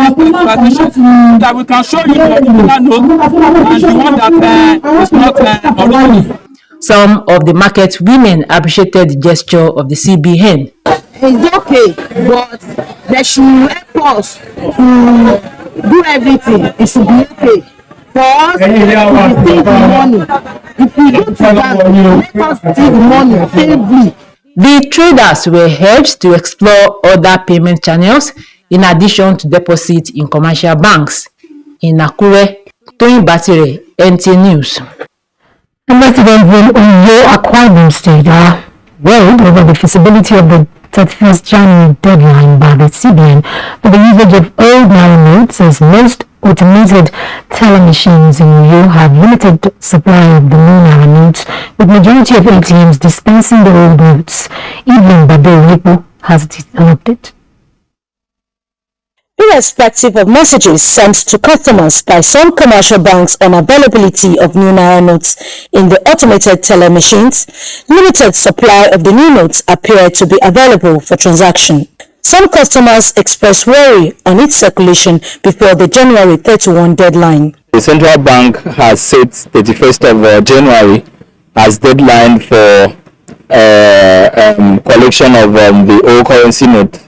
that we can show you the original note and the one that is not original. Some of the market women appreciated the gesture of the CBN. it's okay, but they should help us to do everything. It should be okay. For us, if we take the money, if we go to bank, let us take the money every. The traders were urged to explore other payment channels in addition to deposit in commercial banks. In Akure, Toyin Batire, NTA News. And residents in Oyo, Akwa Ibom State are worried over the feasibility of the 31st January deadline by the CBN for the usage of old Naira notes, as most automated teller machines in Oyo have limited supply of the new Naira notes, with majority of ATMs dispensing the old notes. Even Bado has an update. Irrespective of messages sent to customers by some commercial banks on availability of new Naira notes in the automated teller machines, limited supply of the new notes appear to be available for transaction. Some customers express worry on its circulation before the January 31 deadline. The central bank has set 31st of January as deadline for collection of the old currency note.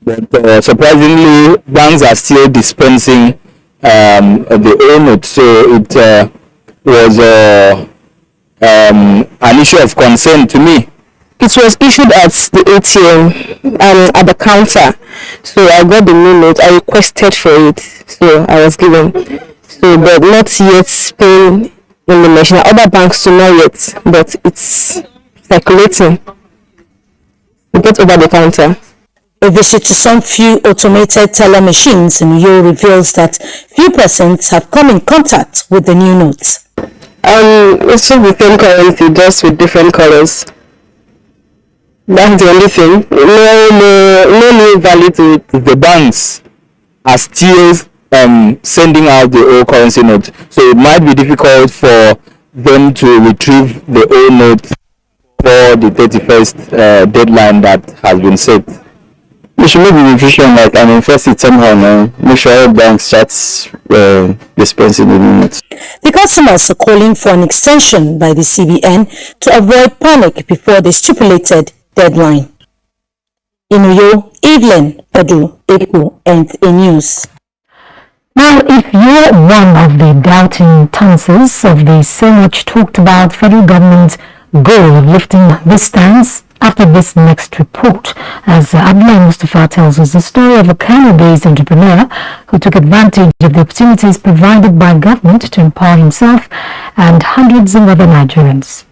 But surprisingly, banks are still dispensing the old note, so it was an issue of concern to me. It was issued at the ATM at the counter, so I got the new note. I requested for it, so I was given. So, but not yet paying in the machine. Other banks do not yet, but it's circulating. We get over the counter. A visit to some few automated teller machines in Uyo reveals that few persons have come in contact with the new notes. It's the same currency, just with different colors. That's the only thing. No new value to it. The banks are still sending out the old currency note, so it might be difficult for them to retrieve the old note for the 31st deadline that has been set. We should make the decision like and enforce it somehow now. Make sure all banks start dispensing the notes. The customers are calling for an extension by the CBN to avoid panic before the stipulated deadline. In Uyo, Evelyn Edu, Echo, NTA News. Now, if you're one of the doubting tongues of the so much talked about federal government goal of lifting this stance, after this next report, as Abdullah Mustafa tells us the story of a Kano-based entrepreneur who took advantage of the opportunities provided by government to empower himself and hundreds of other Nigerians.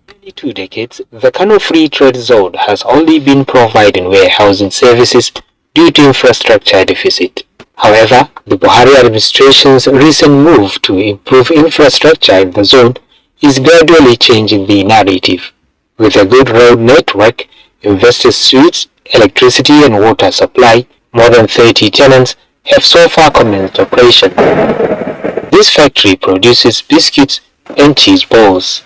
For 2 decades, the Kano Free Trade Zone has only been providing warehousing services due to infrastructure deficit. However, the Buhari administration's recent move to improve infrastructure in the zone is gradually changing the narrative. With a good road network, investor suites, electricity and water supply, more than 30 tenants have so far commenced operation. This factory produces biscuits and cheese balls.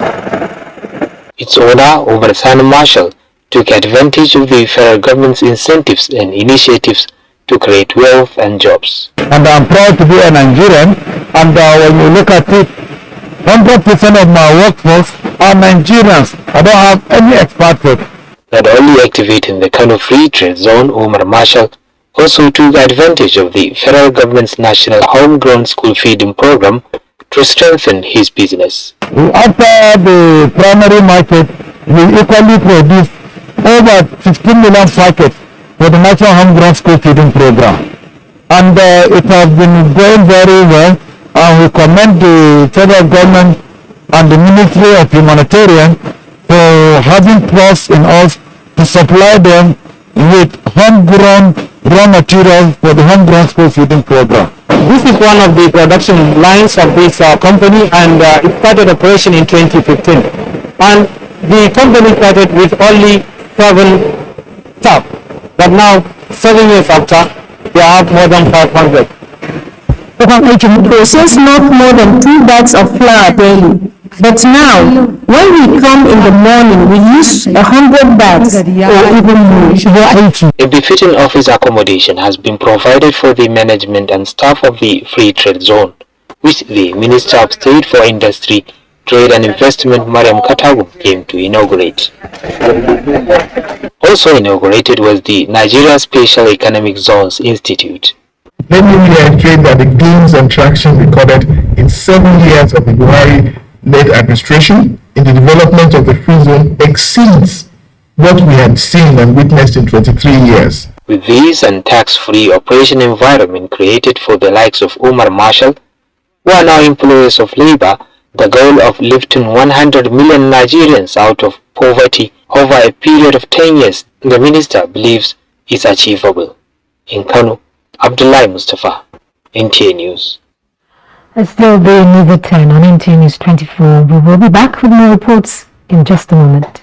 Its owner, Umar Sani Marshall, took advantage of the federal government's incentives and initiatives to create wealth and jobs. And I'm proud to be a Nigerian, and when you look at it, 100% of my workforce are Nigerians. I don't have any expatriate. Not only activating the Kano Free Trade Zone, Umar Marshall also took advantage of the federal government's national homegrown school feeding program to strengthen his business. After the primary market, we equally produce over 15 million packets for the national homegrown school feeding program. And it has been going very well. And we commend the federal government and the Ministry of Humanitarian for having trust in us to supply them with homegrown raw materials for the homegrown school feeding program. This is one of the production lines of this company, and it started operation in 2015. And the company started with only 7 staff, but now 7 years after, they have more than 500. We process not more than 2 bags of flour daily. But now, when we come in the morning, we use 100 bags or even more. A befitting office accommodation has been provided for the management and staff of the Free Trade Zone, which the Minister of State for Industry, Trade and Investment Mariam Katagum came to inaugurate. Also inaugurated was the Nigeria Special Economic Zones Institute. Let me reiterate that the gains and traction recorded in 7 years of the Buhari-led administration in the development of the free zone exceeds what we had seen and witnessed in 23 years. With this and tax-free operation environment created for the likes of Umar Marshall, who are now employers of labor, the goal of lifting 100 million Nigerians out of poverty over a period of 10 years, the minister believes is achievable. In Kano, Abdullahi Mustafa, NTA News. It's still the News 10 on NTA News 24. We will be back with more reports in just a moment.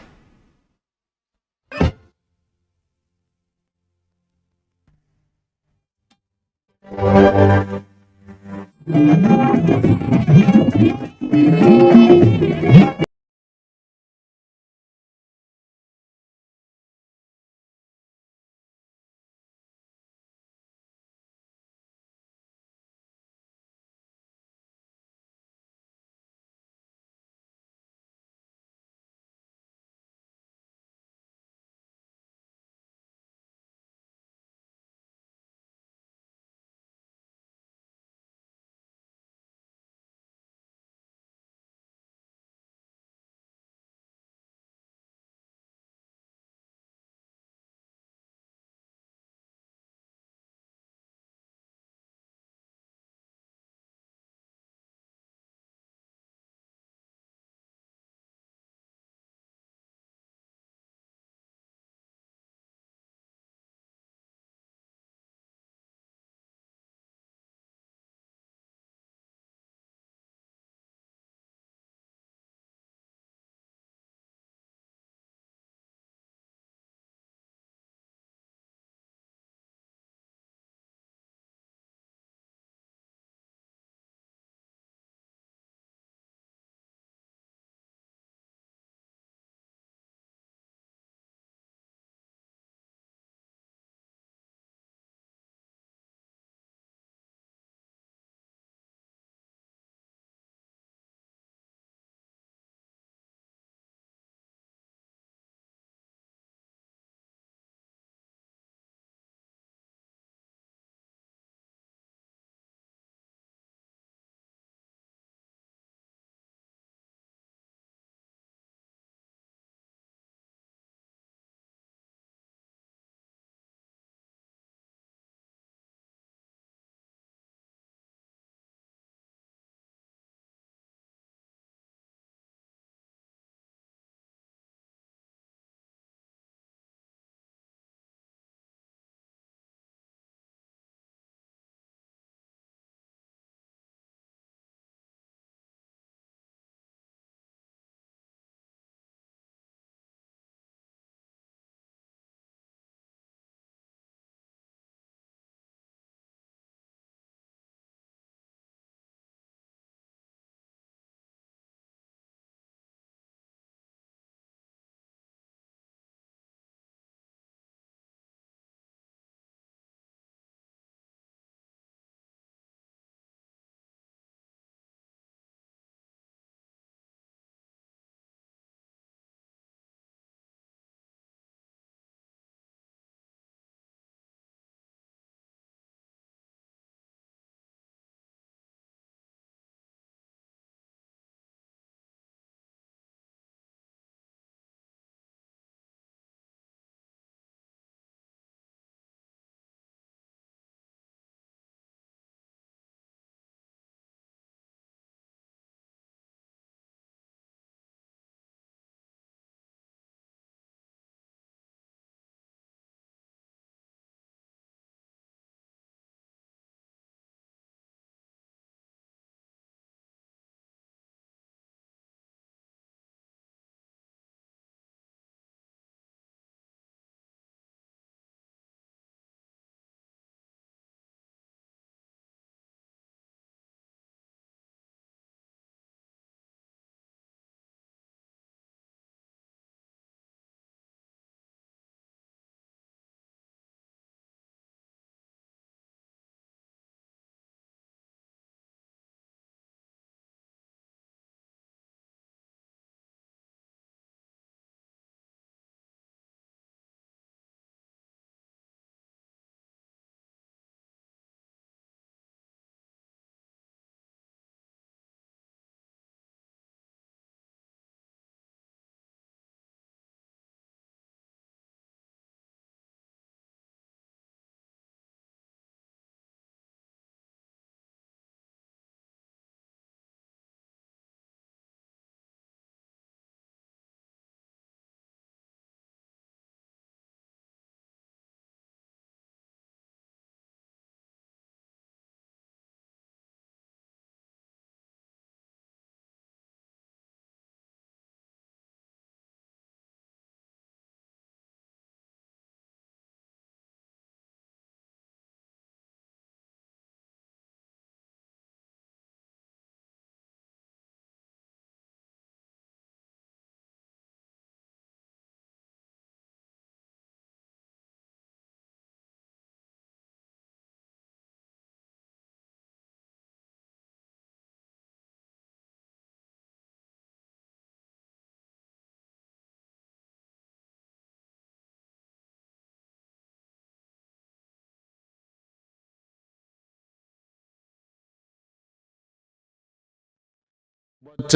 But,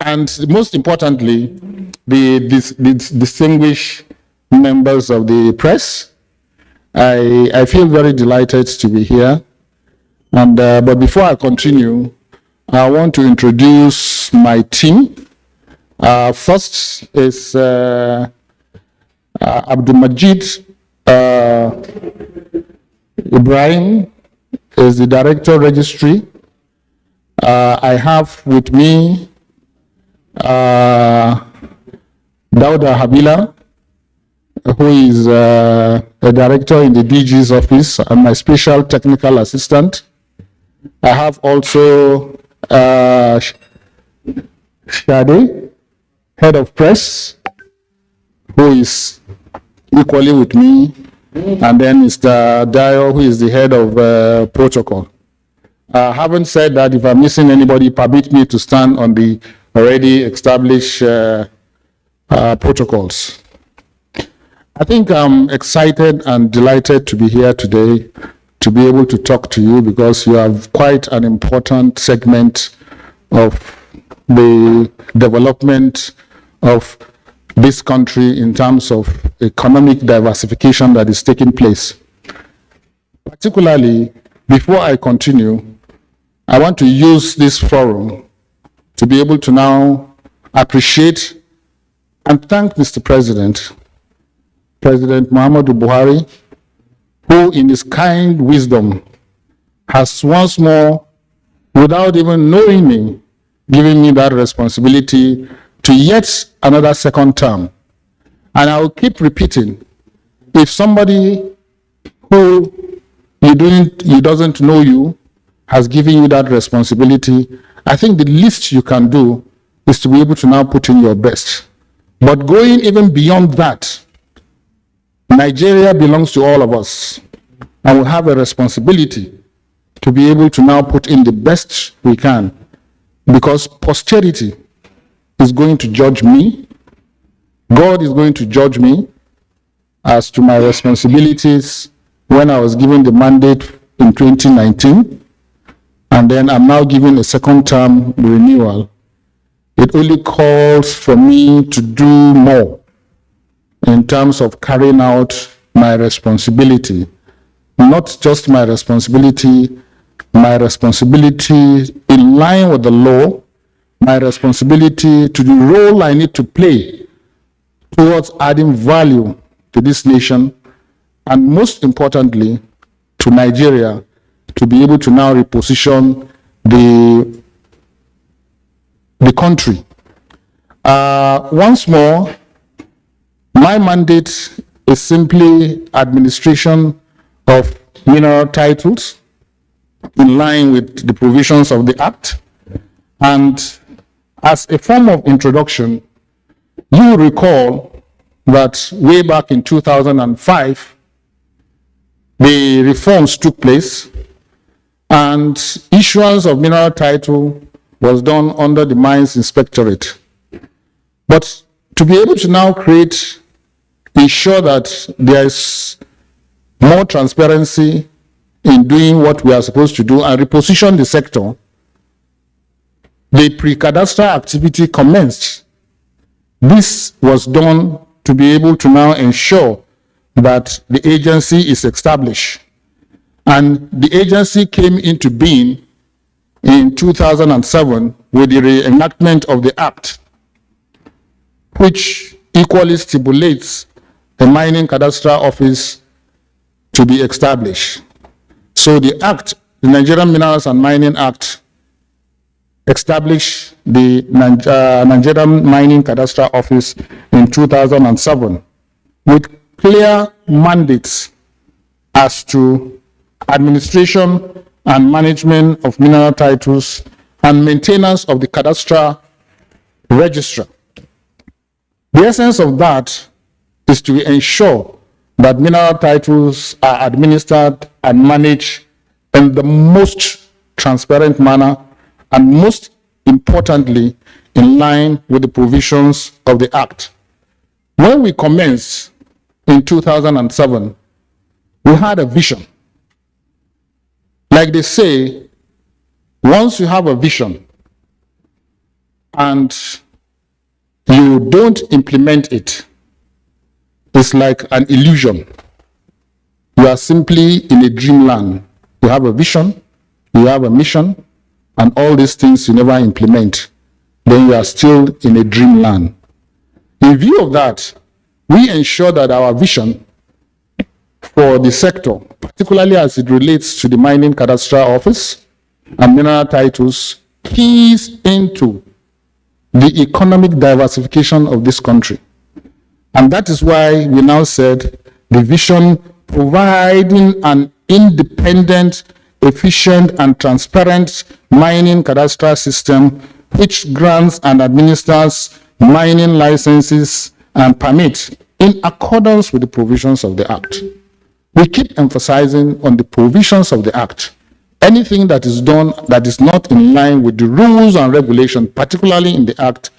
and most importantly, the distinguished members of the press, I feel very delighted to be here. And but before I continue, I want to introduce my team. First is Abdulmajid Ibrahim is the Director Registry. I have with me Dauda Habila, who is a director in the DG's office and my special technical assistant. I have also Shade, head of press, who is equally with me, and then Mr. Dio, who is the head of protocol. I haven't said that. If I'm missing anybody, permit me to stand on the already established protocols. I think I'm excited and delighted to be here today to be able to talk to you because you have quite an important segment of the development of this country in terms of economic diversification that is taking place. Particularly, before I continue, I want to use this forum to be able to now appreciate and thank Mr. President, President Muhammadu Buhari, who in his kind wisdom has once more, without even knowing me, given me that responsibility to yet another second term. And I will keep repeating, if somebody who doesn't know you has given you that responsibility, I think the least you can do is to be able to now put in your best. But going even beyond that, Nigeria belongs to all of us, and we have a responsibility to be able to now put in the best we can, because posterity is going to judge me. God is going to judge me as to my responsibilities when I was given the mandate in 2019, and then I'm now given a second term renewal. It only calls for me to do more in terms of carrying out my responsibility. Not just my responsibility in line with the law, my responsibility to the role I need to play towards adding value to this nation, and most importantly, to Nigeria, to be able to now reposition the country. Once more, my mandate is simply administration of mineral titles in line with the provisions of the Act. And as a form of introduction, you recall that way back in 2005, the reforms took place and issuance of mineral title was done under the Mines Inspectorate. But to be able to now ensure that there is more transparency in doing what we are supposed to do and reposition the sector, the pre-cadastral activity commenced. This was done to be able to now ensure that the agency is established. And the agency came into being in 2007 with the reenactment of the Act, which equally stipulates a mining cadastral office to be established. So the Act, the Nigerian Minerals and Mining Act, established the Nigerian Mining Cadastral Office in 2007 with clear mandates as to administration and management of mineral titles and maintenance of the cadastral register. The essence of that is to ensure that mineral titles are administered and managed in the most transparent manner and most importantly in line with the provisions of the Act. When we commenced in 2007, we had a vision. Like they say, once you have a vision, and you don't implement it, it's like an illusion. You are simply in a dreamland. You have a vision, you have a mission, and all these things you never implement. Then you are still in a dreamland. In view of that, we ensure that our vision for the sector, particularly as it relates to the mining cadastral office and mineral titles, keys into the economic diversification of this country. And that is why we now said the vision providing an independent, efficient, and transparent mining cadastral system which grants and administers mining licenses and permits in accordance with the provisions of the Act. We keep emphasizing on the provisions of the Act. Anything that is done that is not in line with the rules and regulations, particularly in the Act,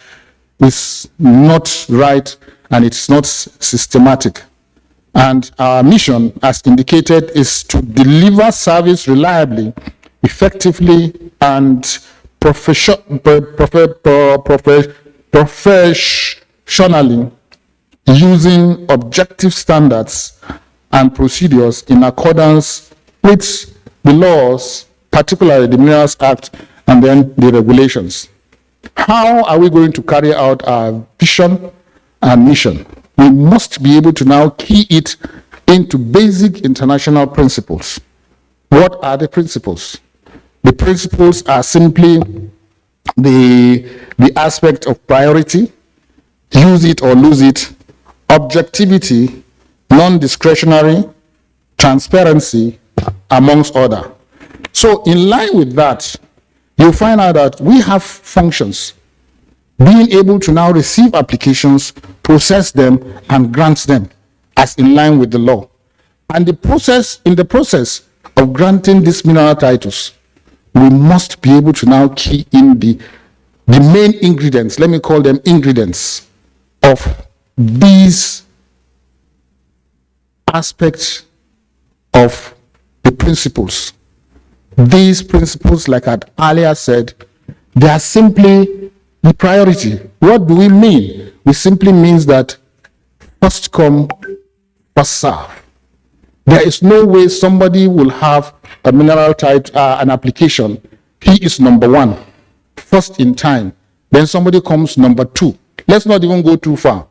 is not right and it's not systematic. And our mission, as indicated, is to deliver service reliably, effectively, and professionally, using objective standards and procedures in accordance with the laws, particularly the Minerals Act, and then the regulations. How are we going to carry out our vision and mission? We must be able to now key it into basic international principles. What are the principles? The principles are simply the aspect of priority, use it or lose it, objectivity, non-discretionary, transparency, amongst other. So in line with that, you'll find out that we have functions, being able to now receive applications, process them, and grant them as in line with the law. And in the process of granting these mineral titles, we must be able to now key in the main ingredients, let me call them ingredients, of these aspects of the principles. These principles, like I earlier said, they are simply the priority. What do we mean? We simply means that first come, first serve. There is no way somebody will have a mineral title, an application. He is number one, first in time. Then somebody comes number two. Let's not even go too far.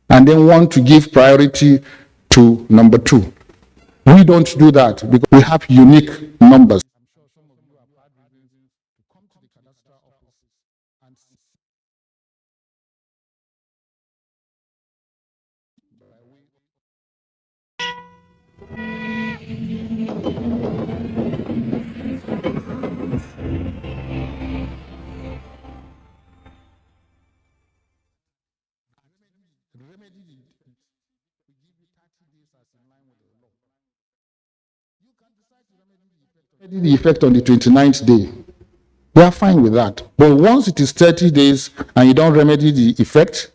And then want to give priority to number two. We don't do that because we have unique numbers. The effect on the 29th day. We are fine with that. But once it is 30 days and you don't remedy the defect,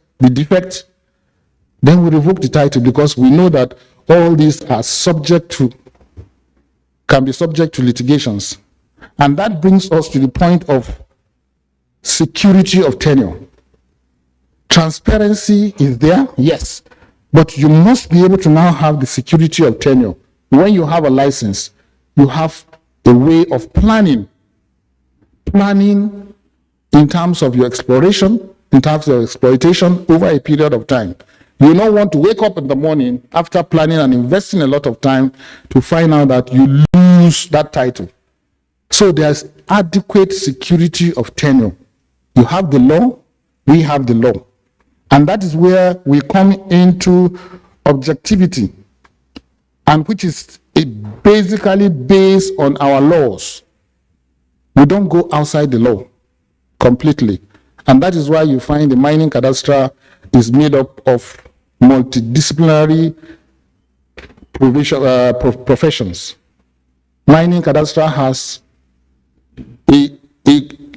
then we revoke the title because we know that all these are can be subject to litigations. And that brings us to the point of security of tenure. Transparency is there, yes, but you must be able to now have the security of tenure. When you have a license, you have a way of planning in terms of your exploration, in terms of exploitation over a period of time. You don't want to wake up in the morning after planning and investing a lot of time to find out that you lose that title. So there's adequate security of tenure. You have the law, we have the law. And that is where we come into objectivity, and which is basically based on our laws. We don't go outside the law completely. And that is why you find the mining cadastre is made up of multidisciplinary professions. Mining cadastre has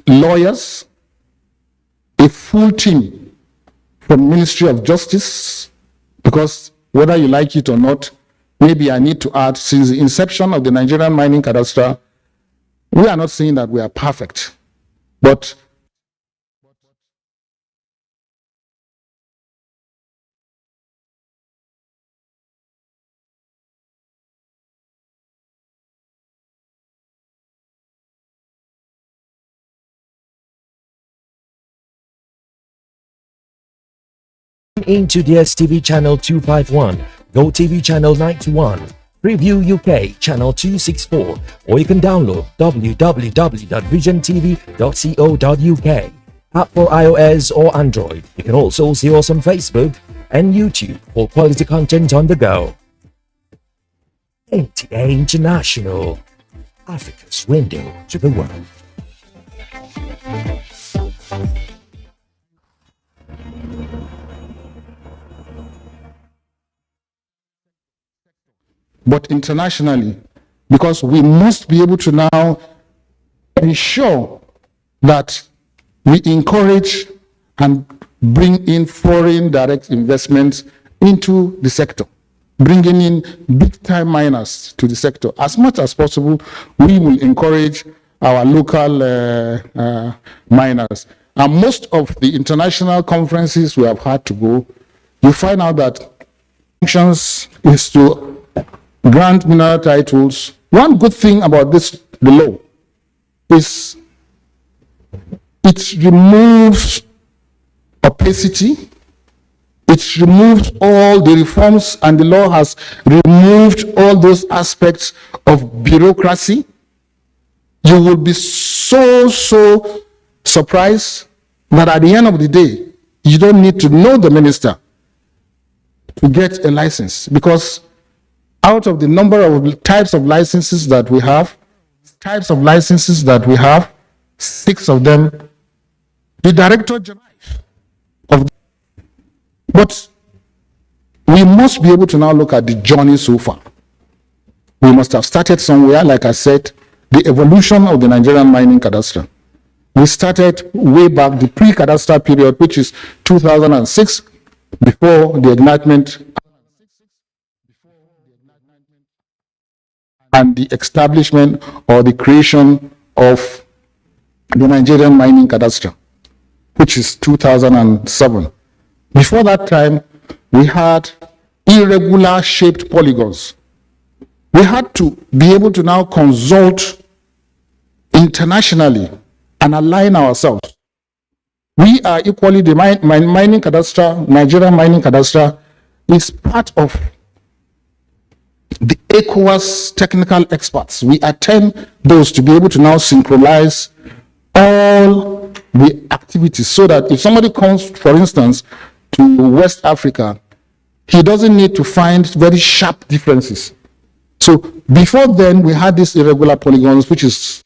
lawyers, a full team from Ministry of Justice, because whether you like it or not, maybe I need to add, since the inception of the Nigerian mining cadastre, we are not saying that we are perfect, but Into DSTV channel 251, GoTV channel 91, Preview UK channel 264, or you can download www.visiontv.co.uk. App for iOS or Android. You can also see us on Facebook and YouTube for quality content on the go. NTA International, Africa's window to the world. But internationally, because we must be able to now ensure that we encourage and bring in foreign direct investments into the sector, bringing in big-time miners to the sector. As much as possible, we will encourage our local miners. And most of the international conferences we have had to go, you find out that functions is to grant mineral titles. One good thing about the law is it removes opacity, it removes all the reforms, and the law has removed all those aspects of bureaucracy. You will be so surprised that at the end of the day, you don't need to know the minister to get a license, because out of the number of types of licenses that we have, 6 of them, the Director General of. But we must be able to now look at the journey so far. We must have started somewhere, like I said, the evolution of the Nigerian mining cadastral. We started way back, the pre-cadastral period, which is 2006, before the enactment and the establishment or the creation of the Nigerian mining cadastral, which is 2007. Before that time, we had irregular shaped polygons. We had to be able to now consult internationally and align ourselves. We are equally, the mining cadastral, Nigerian mining cadastral is part of the ECOWAS technical experts. We attend those to be able to now synchronize all the activities, so that if somebody comes, for instance, to West Africa, he doesn't need to find very sharp differences. So before then, we had these irregular polygons, which is